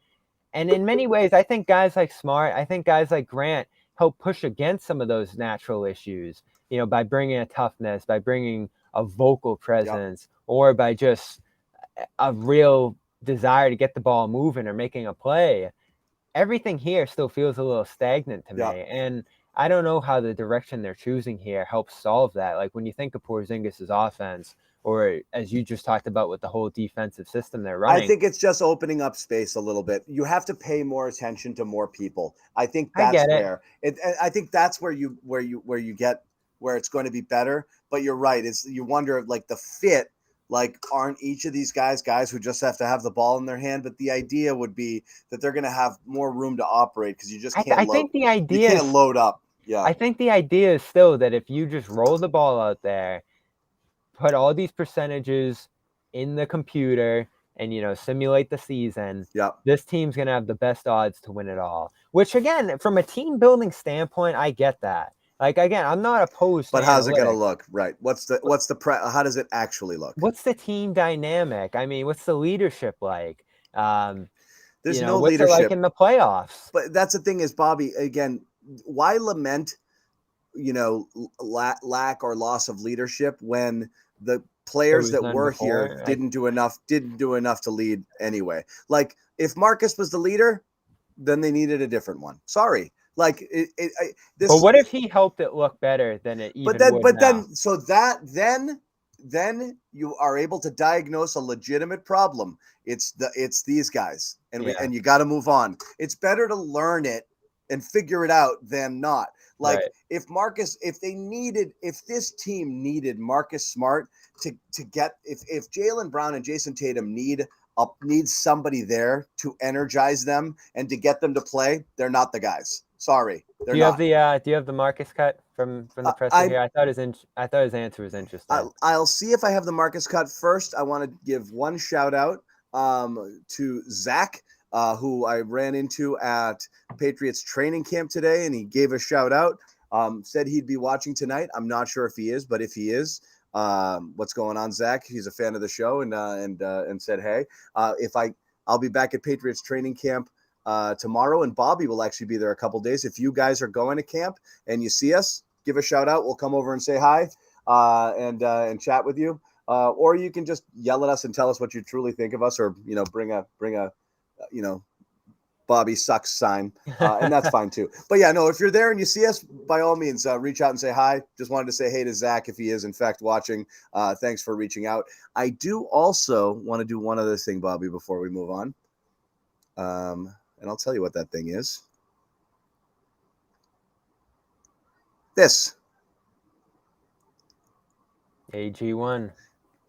And in many ways, I think guys like Smart, I think guys like Grant help push against some of those natural issues, by bringing a toughness, by bringing a vocal presence, or by just a real desire to get the ball moving or making a play. Everything here still feels a little stagnant to me. And I don't know how the direction they're choosing here helps solve that. Like, when you think of Porzingis' offense, or as you just talked about with the whole defensive system they're running, I think it's just opening up space a little bit. You have to pay more attention to more people. I think that's where I think that's where you get where it's going to be better. But you're right. You wonder, like, the fit. Like, aren't each of these guys who just have to have the ball in their hand? But the idea would be that they're going to have more room to operate, because you just can't. You can't load up. Yeah. I think the idea is still that if you just roll the ball out there, put all these percentages in the computer, and simulate the season, this team's going to have the best odds to win it all. Which, again, from a team building standpoint, I get that. Like, again, I'm not opposed. But how's it going to look? Right. How does it actually look? What's the team dynamic? I mean, what's the leadership like? There's no what's leadership it like in the playoffs. But that's the thing is, Bobby, again, why lament, lack or loss of leadership when the players that were here didn't do enough to lead anyway? Like, if Marcus was the leader, then they needed a different one. Sorry. Like, but what if he helped it look better than it even would now? So then then you are able to diagnose a legitimate problem. It's these guys, and and you got to move on. It's better to learn it and figure it out than not. Like if this team needed Marcus Smart to get, if Jaylen Brown and Jason Tatum need somebody there to energize them and to get them to play, they're not the guys. Sorry, they're not. Do you have the Marcus cut from the presser here? I thought his answer was interesting. I'll see if I have the Marcus cut first. I want to give one shout out to Zach, who I ran into at Patriots training camp today, and he gave a shout out. Said he'd be watching tonight. I'm not sure if he is, but if he is, what's going on, Zach? He's a fan of the show, and said, hey, I'll be back at Patriots training camp tomorrow, and Bobby will actually be there a couple days. If you guys are going to camp and you see us, give a shout out. We'll come over and say hi and chat with you. Or you can just yell at us and tell us what you truly think of us, or bring a Bobby sucks sign, and that's fine too. But yeah, no, if you're there and you see us, by all means, reach out and say hi. Just wanted to say hey to Zach if he is in fact watching. Thanks for reaching out. I do also want to do one other thing, Bobby, before we move on. And I'll tell you what that thing is. This. AG1.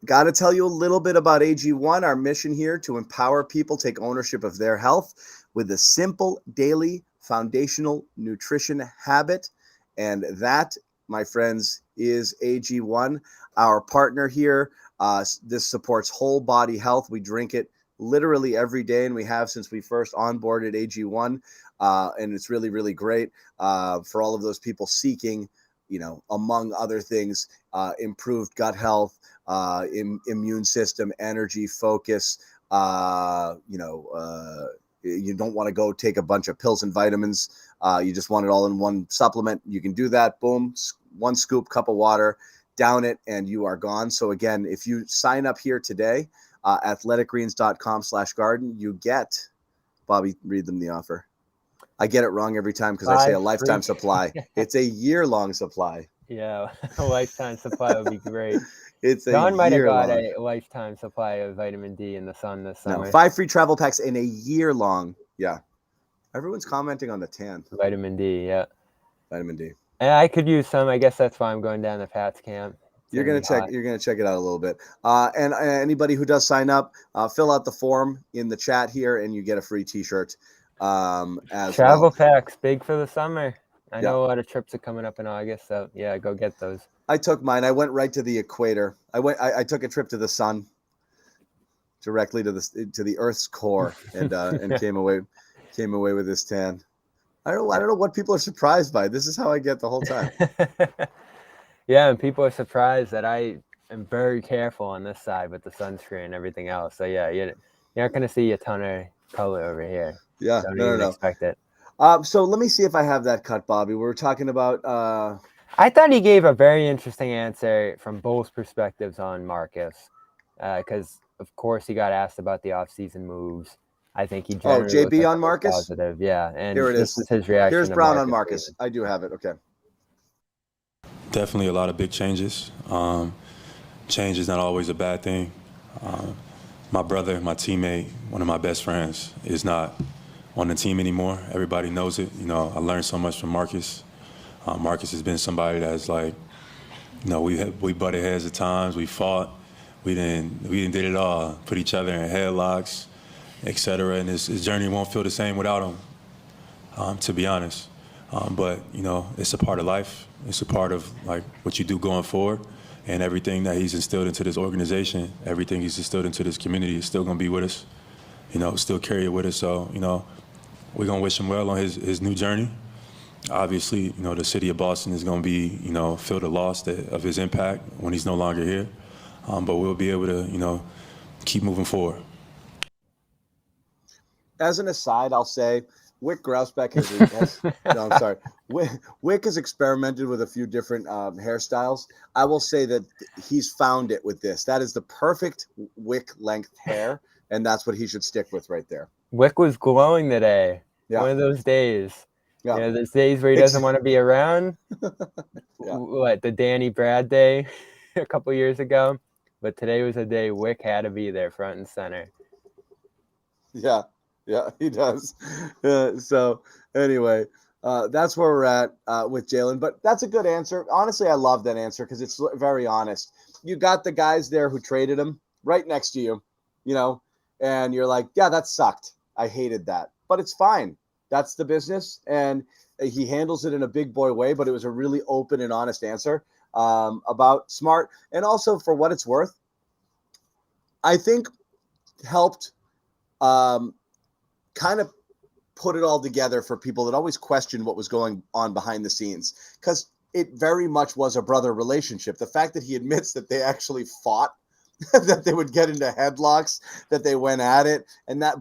Got to tell you a little bit about AG1. Our mission here to empower people take ownership of their health with a simple daily foundational nutrition habit. And that, my friends, is AG1, our partner here. This supports whole body health. We drink it literally every day, and we have since we first onboarded AG1, and it's really, really great for all of those people seeking, among other things, improved gut health, immune system, energy, focus. You don't want to go take a bunch of pills and vitamins. You just want it all in one supplement. You can do that. Boom, one scoop, cup of water, down it, and you are gone. So again, if you sign up here today, athleticgreens.com/garden, you get, Bobby, read them the offer. I get it wrong every time because I say a lifetime supply. It's a year-long supply. Yeah, a lifetime supply would be great. John might have got a lifetime supply of vitamin D in the sun this summer. No, 5 free travel packs in a year-long. Yeah. Everyone's commenting on the tan. Vitamin D, yeah. Vitamin D. And I could use some. I guess that's why I'm going down to Pat's camp. You're gonna check it out a little bit. And anybody who does sign up, fill out the form in the chat here, and you get a free T-shirt. As travel packs, big for the summer. I know a lot of trips are coming up in August, so yeah, go get those. I took mine. I went right to the equator. I took a trip to the sun, directly to the Earth's core, and came away with this tan. I don't know what people are surprised by. This is how I get the whole time. Yeah, and people are surprised that I am very careful on this side with the sunscreen and everything else. So yeah, you're not going to see a ton of color over here. Yeah, don't expect it. So let me see if I have that cut, Bobby. We were talking about. I thought he gave a very interesting answer from both perspectives on Marcus, because of course he got asked about the offseason moves. I think he generally JB on Marcus. Positive, yeah, and here it is. This is his reaction. Here's Brown on Marcus. I do have it. Okay. Definitely a lot of big changes. Change is not always a bad thing. My brother, my teammate, one of my best friends, is not on the team anymore. Everybody knows it. I learned so much from Marcus. Marcus has been somebody that's like, we butted heads at times. We fought. We did it all. Put each other in headlocks, etc. And his journey won't feel the same without him, to be honest. But it's a part of life. It's a part of like what you do going forward, and everything that he's instilled into this organization, everything he's instilled into this community is still gonna be with us. Still carry it with us. So we're gonna wish him well on his new journey. Obviously, the city of Boston is gonna be feel the loss of his impact when he's no longer here. But we'll be able to keep moving forward. As an aside, I'll say Wick Grousbeck Wick has experimented with a few different hairstyles. I will say that he's found it with this. That is the perfect Wick length hair, and that's what he should stick with right there. Wick was glowing today. Yeah. One of those days. Yeah. Those days where he doesn't want to be around. Yeah. What, the Danny Brad day? a couple years ago, but today was a day Wick had to be there front and center. Yeah, he does. So anyway, that's where we're at with Jaylen. But that's a good answer. Honestly, I love that answer because it's very honest. You got the guys there who traded him right next to you, and you're like, yeah, that sucked. I hated that. But it's fine. That's the business. And he handles it in a big boy way, but it was a really open and honest answer about Smart. And also, for what it's worth, I think helped kind of put it all together for people that always questioned what was going on behind the scenes, because it very much was a brother relationship. The fact that he admits that they actually fought, that they would get into headlocks, that they went at it,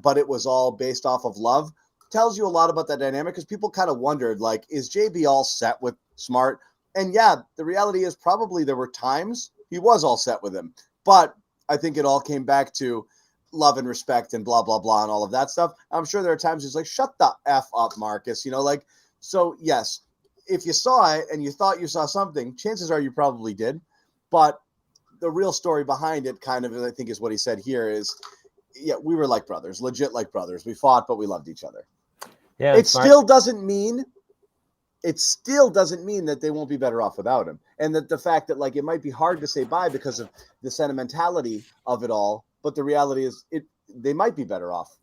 but it was all based off of love, tells you a lot about that dynamic, because people kind of wondered, like, is JB all set with Smart? And yeah, the reality is probably there were times he was all set with him, but I think it all came back to love and respect and blah, blah, blah, and all of that stuff. I'm sure there are times he's like, shut the F up, Marcus. So yes, if you saw it and you thought you saw something, chances are you probably did. But the real story behind it kind of, I think, is what he said here is, yeah, we were like brothers, legit like brothers. We fought, but we loved each other. Yeah, It still doesn't mean that they won't be better off without him. And that the fact that, like, it might be hard to say bye because of the sentimentality of it all, but the reality is they might be better off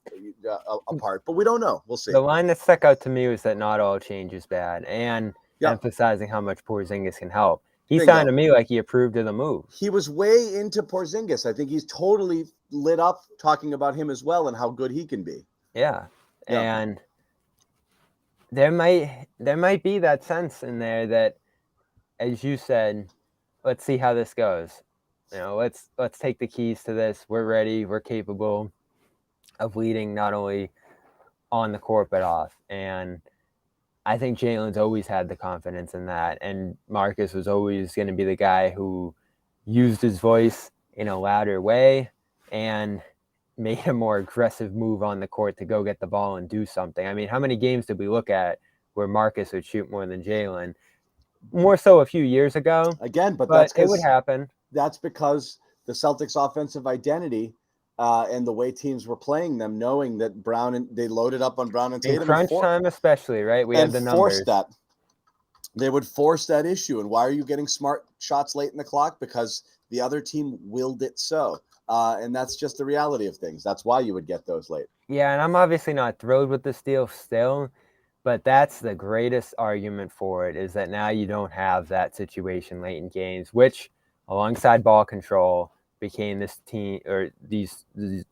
apart, but we don't know. We'll see. The line that stuck out to me was that not all change is bad, and emphasizing how much Porzingis can help. He sounded to me like he approved of the move. He was way into Porzingis. I think he's totally lit up talking about him as well and how good he can be. Yeah. And there might be that sense in there that, as you said, let's see how this goes. Let's take the keys to this. We're ready. We're capable of leading not only on the court but off. And I think Jaylen's always had the confidence in that. And Marcus was always going to be the guy who used his voice in a louder way and made a more aggressive move on the court to go get the ball and do something. I mean, how many games did we look at where Marcus would shoot more than Jaylen? More so a few years ago. Again, but it would happen. That's because the Celtics' offensive identity and the way teams were playing them, knowing that they loaded up on Brown and Tatum. In crunch time especially, right? We had the numbers. They would force that issue. And why are you getting Smart shots late in the clock? Because the other team willed it so. And that's just the reality of things. That's why you would get those late. Yeah, and I'm obviously not thrilled with this deal still, but that's the greatest argument for it, is that now you don't have that situation late in games, which, alongside ball control, became this team, or these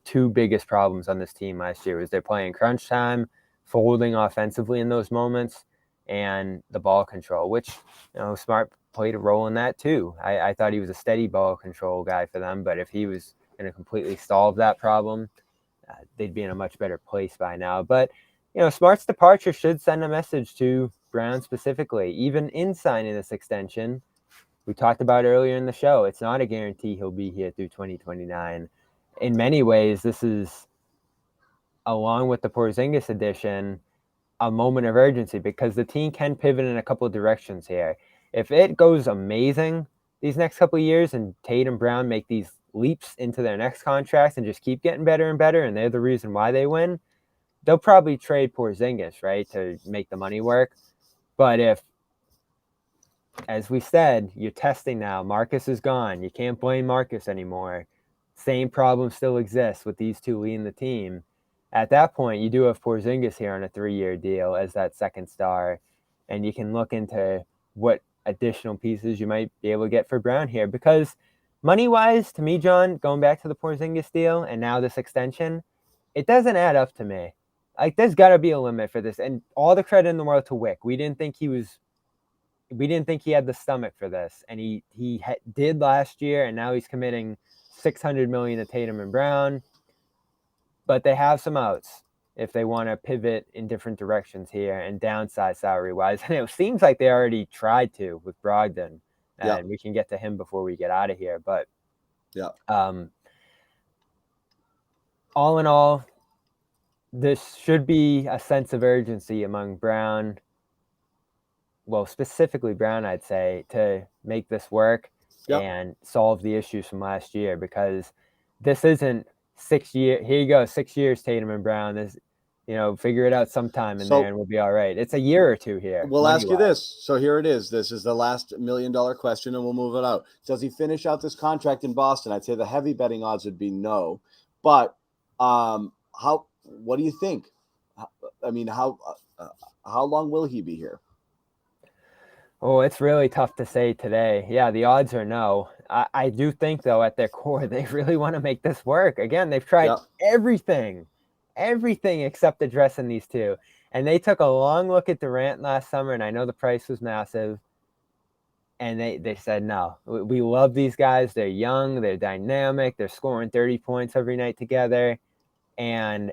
two biggest problems on this team last year, was they're playing crunch time, folding offensively in those moments, and the ball control, which, Smart played a role in that too. I thought he was a steady ball control guy for them, but if he was going to completely solve that problem, they'd be in a much better place by now. But, Smart's departure should send a message to Brown specifically, even in signing this extension. We talked about earlier in the show, it's not a guarantee he'll be here through 2029. In many ways, this is, along with the Porzingis addition, a moment of urgency, because the team can pivot in a couple of directions here. If it goes amazing these next couple of years and Tate and Brown make these leaps into their next contracts and just keep getting better and better, and they're the reason why they win, they'll probably trade Porzingis, right, to make the money work. But if, as we said, you're testing now, Marcus is gone, you can't blame Marcus anymore, same problem still exists with these two leading the team. At that point, you do have Porzingis here on a 3-year deal as that second star, and you can look into what additional pieces you might be able to get for Brown here. Because money-wise, to me, John, going back to the Porzingis deal and now this extension, it doesn't add up to me. Like, there's got to be a limit for this. And all the credit in the world to Wick. We didn't think he had the stomach for this, and he did last year, and now he's committing $600 million to Tatum and Brown. But they have some outs if they want to pivot in different directions here and downsize salary-wise. And it seems like they already tried to with Brogden. And we can get to him before we get out of here. But all in all, this should be a sense of urgency among Brown, well, specifically Brown, I'd say, to make this work. Yep. and solve the issues from last year, because this isn't 6 years. Here you go, 6 years, Tatum and Brown. This, figure it out sometime in So- there and we'll be all right. It's a year or two here. We'll ask you money-wise. this. So here it is. This is the last $1 million question, and we'll move it out. Does he finish out this contract in Boston? I'd say the heavy betting odds would be no. But what do you think? I mean, how long will he be here? Oh, it's really tough to say today. Yeah, the odds are no. I do think, though, at their core, they really want to make this work. Again, they've tried everything except addressing these two. And they took a long look at Durant last summer, and I know the price was massive. And they said, no, we love these guys. They're young, they're dynamic, they're scoring 30 points every night together. And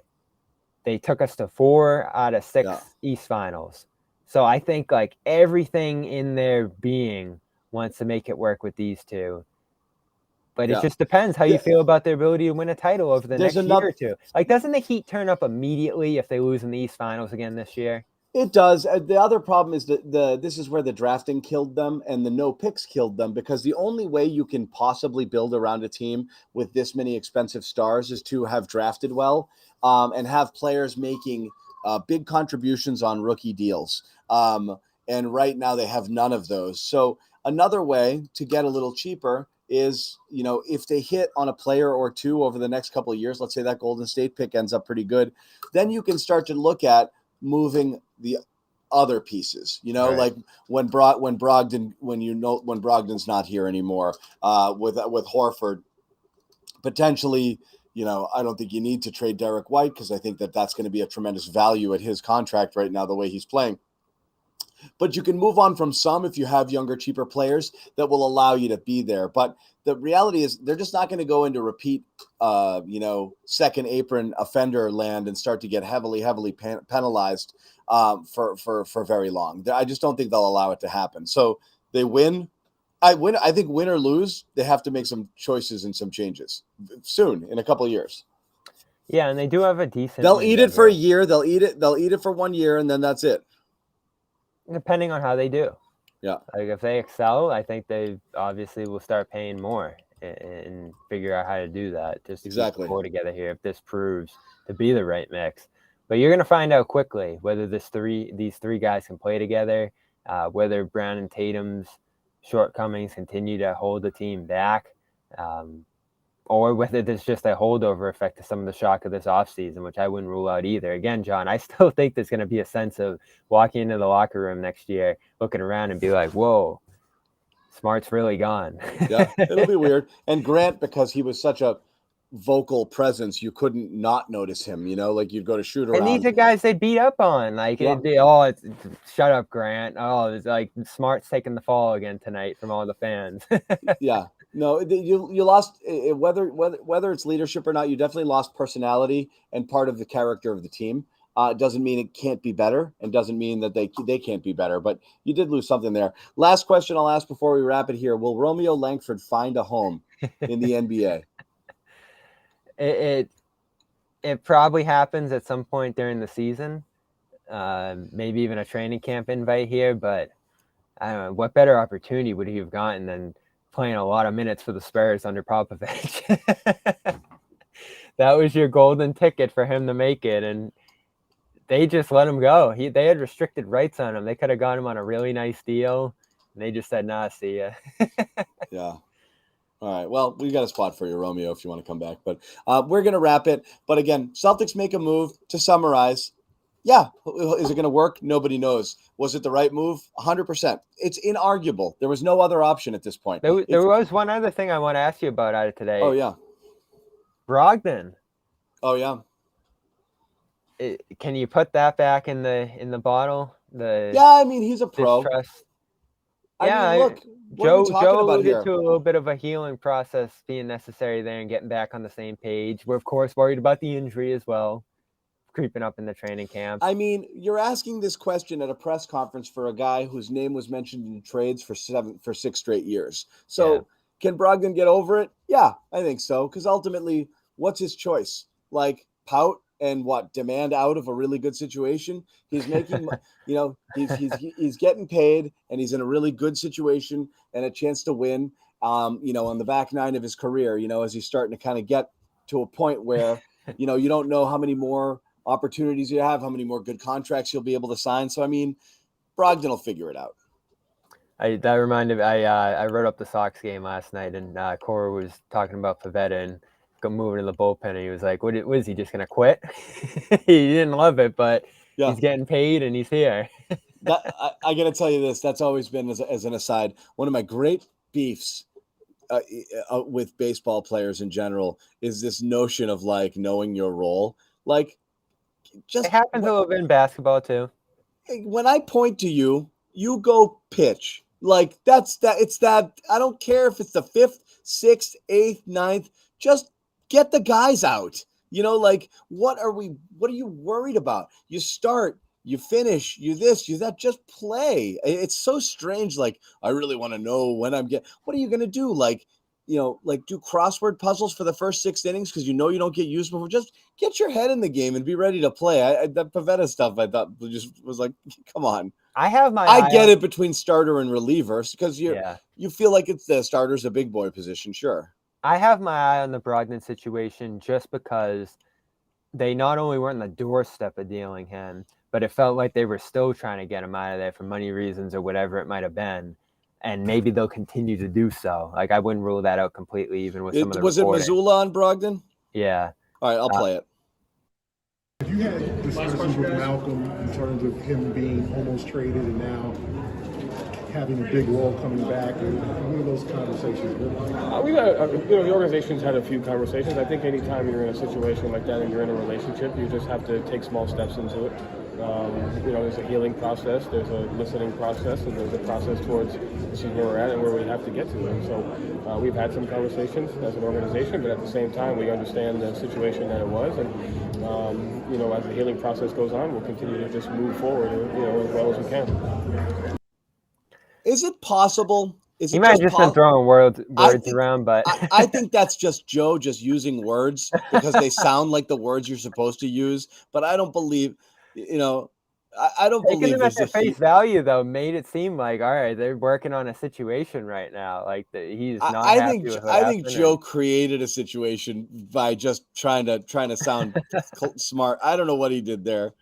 they took us to 4 out of 6 East Finals. So I think like everything in their being wants to make it work with these two. But it just depends how you feel about their ability to win a title over the next year or two. Like, doesn't the Heat turn up immediately if they lose in the East Finals again this year? It does. The other problem is that this is where the drafting killed them and the no picks killed them, because the only way you can possibly build around a team with this many expensive stars is to have drafted well and have players making big contributions on rookie deals. And right now they have none of those. So another way to get a little cheaper is, if they hit on a player or two over the next couple of years, let's say that Golden State pick ends up pretty good, then you can start to look at moving the other pieces, Right. like when Brogden's not here anymore, with Horford, potentially, I don't think you need to trade Derek White, because I think that's going to be a tremendous value at his contract right now, the way he's playing. But you can move on from some if you have younger, cheaper players that will allow you to be there. But the reality is they're just not going to go into repeat, second apron offender land and start to get heavily penalized for very long. I just don't think they'll allow it to happen. So they win. I think win or lose, they have to make some choices and some changes soon, in a couple of years. Yeah, and they do have a decent. They'll eat it for a year. They'll eat it for 1 year, and then that's it. Depending on how they do. Yeah. Like if they excel, I think they obviously will start paying more and figure out how to do that. Just exactly. Keep the core together here if this proves to be the right mix. But you're going to find out quickly whether these three guys can play together, whether Brown and Tatum's shortcomings continue to hold the team back, or whether there's just a holdover effect to some of the shock of this offseason, which I wouldn't rule out either. Again, John, I still think there's going to be a sense of walking into the locker room next year, looking around and be like, whoa, Smart's really gone. Yeah, it'll be weird. And Grant, because he was such a vocal presence, you couldn't not notice him, like you'd go to shoot around. And these are guys they beat up on. Like, it's shut up, Grant. Oh, it's like Smart's taking the fall again tonight from all the fans. Yeah. No, you lost, whether it's leadership or not, you definitely lost personality and part of the character of the team. It doesn't mean it can't be better, and doesn't mean that they can't be better, but you did lose something there. Last question I'll ask before we wrap it here. Will Romeo Langford find a home in the NBA? It probably happens at some point during the season. Maybe even a training camp invite here, but I don't know. What better opportunity would he have gotten than playing a lot of minutes for the Spurs under Popovich? That was your golden ticket for him to make it, and they just let him go. They had restricted rights on him. They could have got him on a really nice deal, and they just said, nah, see ya. Yeah. All right. Well, we got a spot for you, Romeo, if you want to come back. But we're going to wrap it. But again, Celtics make a move. To summarize, yeah, is it going to work? Nobody knows. Was it the right move? 100%. It's inarguable. There was no other option at this point. There was one other thing I want to ask you about out of today. Oh, yeah. Brogden. Oh, yeah. Can you put that back in the bottle? Yeah, I mean, he's a pro. Distrust? I mean, look, Joe alluded to a little bit of a healing process being necessary there and getting back on the same page. We're, of course, worried about the injury as well, creeping up in the training camp. I mean, you're asking this question at a press conference for a guy whose name was mentioned in trades for 6 straight years. So Can Brogden get over it? Yeah, I think so. Because ultimately, what's his choice? Like, pout and demand out of a really good situation? He's making, he's getting paid, and he's in a really good situation and a chance to win. on the back nine of his career, as he's starting to kind of get to a point where, you don't know how many more opportunities you have, how many more good contracts you'll be able to sign. So, I mean, Brogden will figure it out. That reminded me, I wrote up the Sox game last night, and Cora was talking about Pavetta and moving to the bullpen, and he was like, what is he, just going to quit? He didn't love it, but he's getting paid, and he's here. I got to tell you this. That's always been, as an aside, one of my great beefs with baseball players in general is this notion of, like, knowing your role. Like, just it happens a little bit in basketball, too. When I point to you, you go pitch. Like, it's that. I don't care if it's the 5th, 6th, 8th, 9th. Just get the guys out. Like, what are you worried about? You start, you finish, you this, you that. Just play. It's so strange. Like, I really want to know when I'm getting. What are you gonna do? Like, do crossword puzzles for the first 6 innings because you don't get used before. Just get your head in the game and be ready to play. That Pavetta stuff, I thought, just was like, come on. I get it between starter and reliever because you feel like it's the starter's a big boy position, sure. I have my eye on the Brogden situation just because they not only weren't on the doorstep of dealing him, but it felt like they were still trying to get him out of there for money reasons or whatever it might have been. And maybe they'll continue to do so. Like, I wouldn't rule that out completely, even with some of the reporting. Was it Missoula on Brogden? Yeah. All right, I'll play it. Have you had discussions with Malcolm in terms of him being almost traded and now having a big role coming back? And what are those conversations been like? We've had, the organization's had a few conversations. I think anytime you're in a situation like that and you're in a relationship, you just have to take small steps into it. There's a healing process, there's a listening process, and there's a process towards seeing where we're at and where we have to get to. And so we've had some conversations as an organization, but at the same time, we understand the situation that it was. And, as the healing process goes on, we'll continue to just move forward, as well as we can. Is it possible? He might have just been throwing words around, but I think that's just Joe just using words because they sound like the words you're supposed to use. But I don't believe, I don't believe him at their face value though made it seem like, all right, they're working on a situation right now. Like he's not. I think Joe created a situation by just trying to sound smart. I don't know what he did there.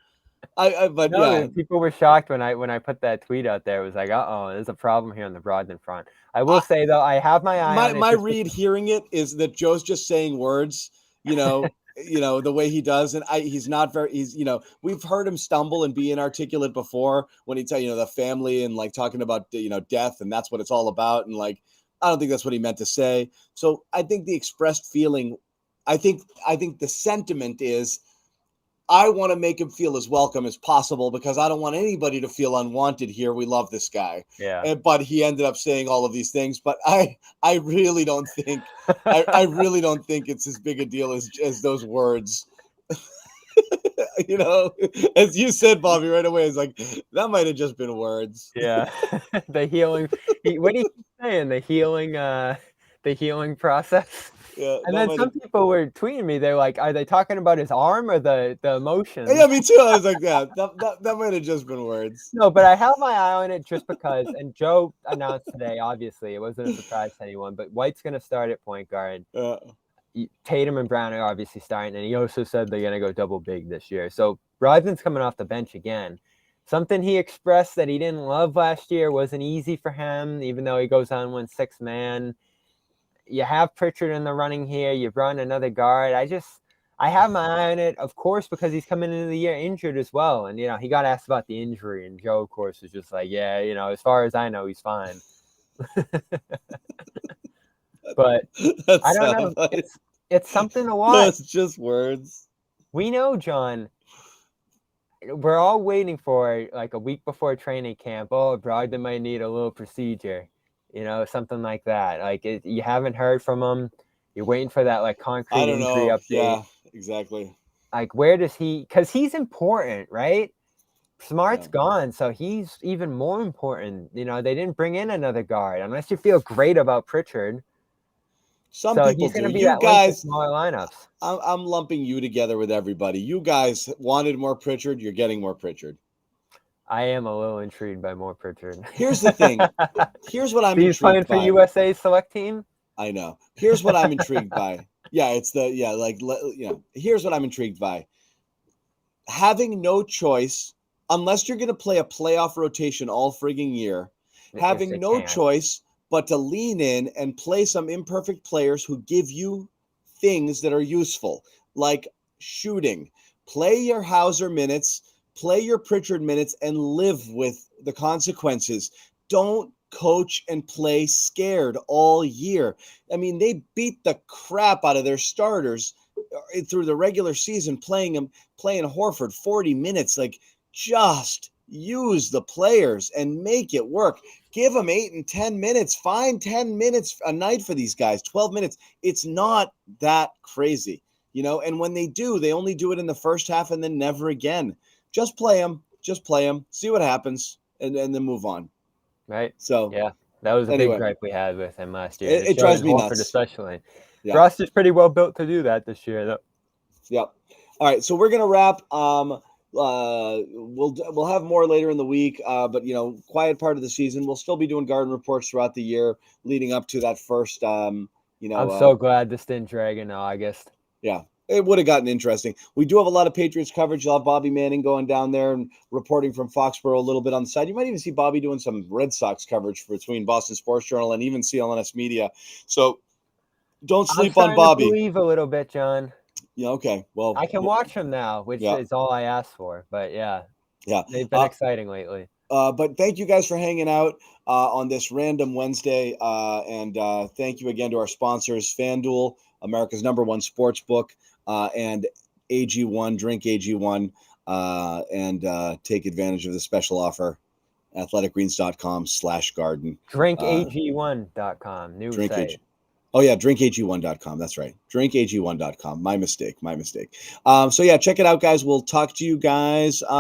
People were shocked when I put that tweet out there. It was like, there's a problem here on the Brogden front. I will say though, I have my eye on it. My read hearing it is that Joe's just saying words, the way he does. And we've heard him stumble and be inarticulate before when he tell the family and like talking about, death, and that's what it's all about. And like, I don't think that's what he meant to say. So I think the expressed feeling, I think the sentiment is, I want to make him feel as welcome as possible because I don't want anybody to feel unwanted here. We love this guy. Yeah. But he ended up saying all of these things. But I really don't think I really don't think it's as big a deal as those words. As you said, Bobby, right away, it's like that might have just been words. Yeah. The healing. What are you saying? The healing process. Yeah, and then some people were tweeting me. They're like, "Are they talking about his arm or the emotion?" Yeah, me too. I was like, "Yeah, that might have just been words." No, but I have my eye on it just because. And Joe announced today. Obviously, it wasn't a surprise to anyone. But White's going to start at point guard. Tatum and Brown are obviously starting, and he also said they're going to go double big this year. So Brogden's coming off the bench again. Something he expressed that he didn't love last year wasn't easy for him, even though he goes on 1 6-man. You have Pritchard in the running here. You've run another guard. I have my eye on it, of course, because he's coming into the year injured as well. And, he got asked about the injury. And Joe, of course, was just like, yeah, as far as I know, he's fine. But I don't know. It's something to watch. No, it's just words. We know, John. We're all waiting for, like, a week before training camp. Oh, Brogden might need a little procedure. Something like that. Like you haven't heard from him. You're waiting for that like concrete injury update. Yeah, exactly. Like where does he? Because he's important, right? Smart's gone, so he's even more important. They didn't bring in another guard unless you feel great about Pritchard. Some people he's do. Be you guys, smaller lineups. I'm lumping you together with everybody. You guys wanted more Pritchard. You're getting more Pritchard. I am a little intrigued by more Pritchard. Here's the thing. Here's what I'm He's playing intrigued for by. USA select team. I know. Here's what I'm intrigued by. Yeah, here's what I'm intrigued by. Having no choice, unless you're going to play a playoff rotation all frigging year, having no choice but to lean in and play some imperfect players who give you things that are useful, like shooting. Play your Hauser minutes, play your Pritchard minutes, and live with the consequences. Don't coach and play scared all year. I mean, they beat the crap out of their starters through the regular season, playing Horford 40 minutes. Like, just use the players and make it work. Give them 8 and 10 minutes. Find 10 minutes a night for these guys, 12 minutes. It's not that crazy, and when they do, they only do it in the first half and then never again. Just play them, see what happens, and then move on. Right. So yeah, that was a big gripe we had with him last year. It drives me nuts, especially. Yeah. Roster's pretty well built to do that this year, though. Yep. All right, so we're gonna wrap. We'll have more later in the week, but quiet part of the season. We'll still be doing garden reports throughout the year, leading up to that first. I'm so glad this didn't drag into August. Yeah. It would have gotten interesting. We do have a lot of Patriots coverage. You'll have Bobby Manning going down there and reporting from Foxborough a little bit on the side. You might even see Bobby doing some Red Sox coverage between Boston Sports Journal and even CLNS Media. So don't sleep on Bobby. To believe a little bit, John. Yeah, okay. Well, I can watch him now, which is all I asked for. But yeah, they've been exciting lately. But thank you guys for hanging out on this random Wednesday. And thank you again to our sponsors, FanDuel, America's #1 sports book. And AG1, drink AG1, and take advantage of the special offer, athleticgreens.com/garden. Drinkag1.com, new site. drinkag1.com. That's right. Drinkag1.com. My mistake. So yeah, check it out, guys. We'll talk to you guys.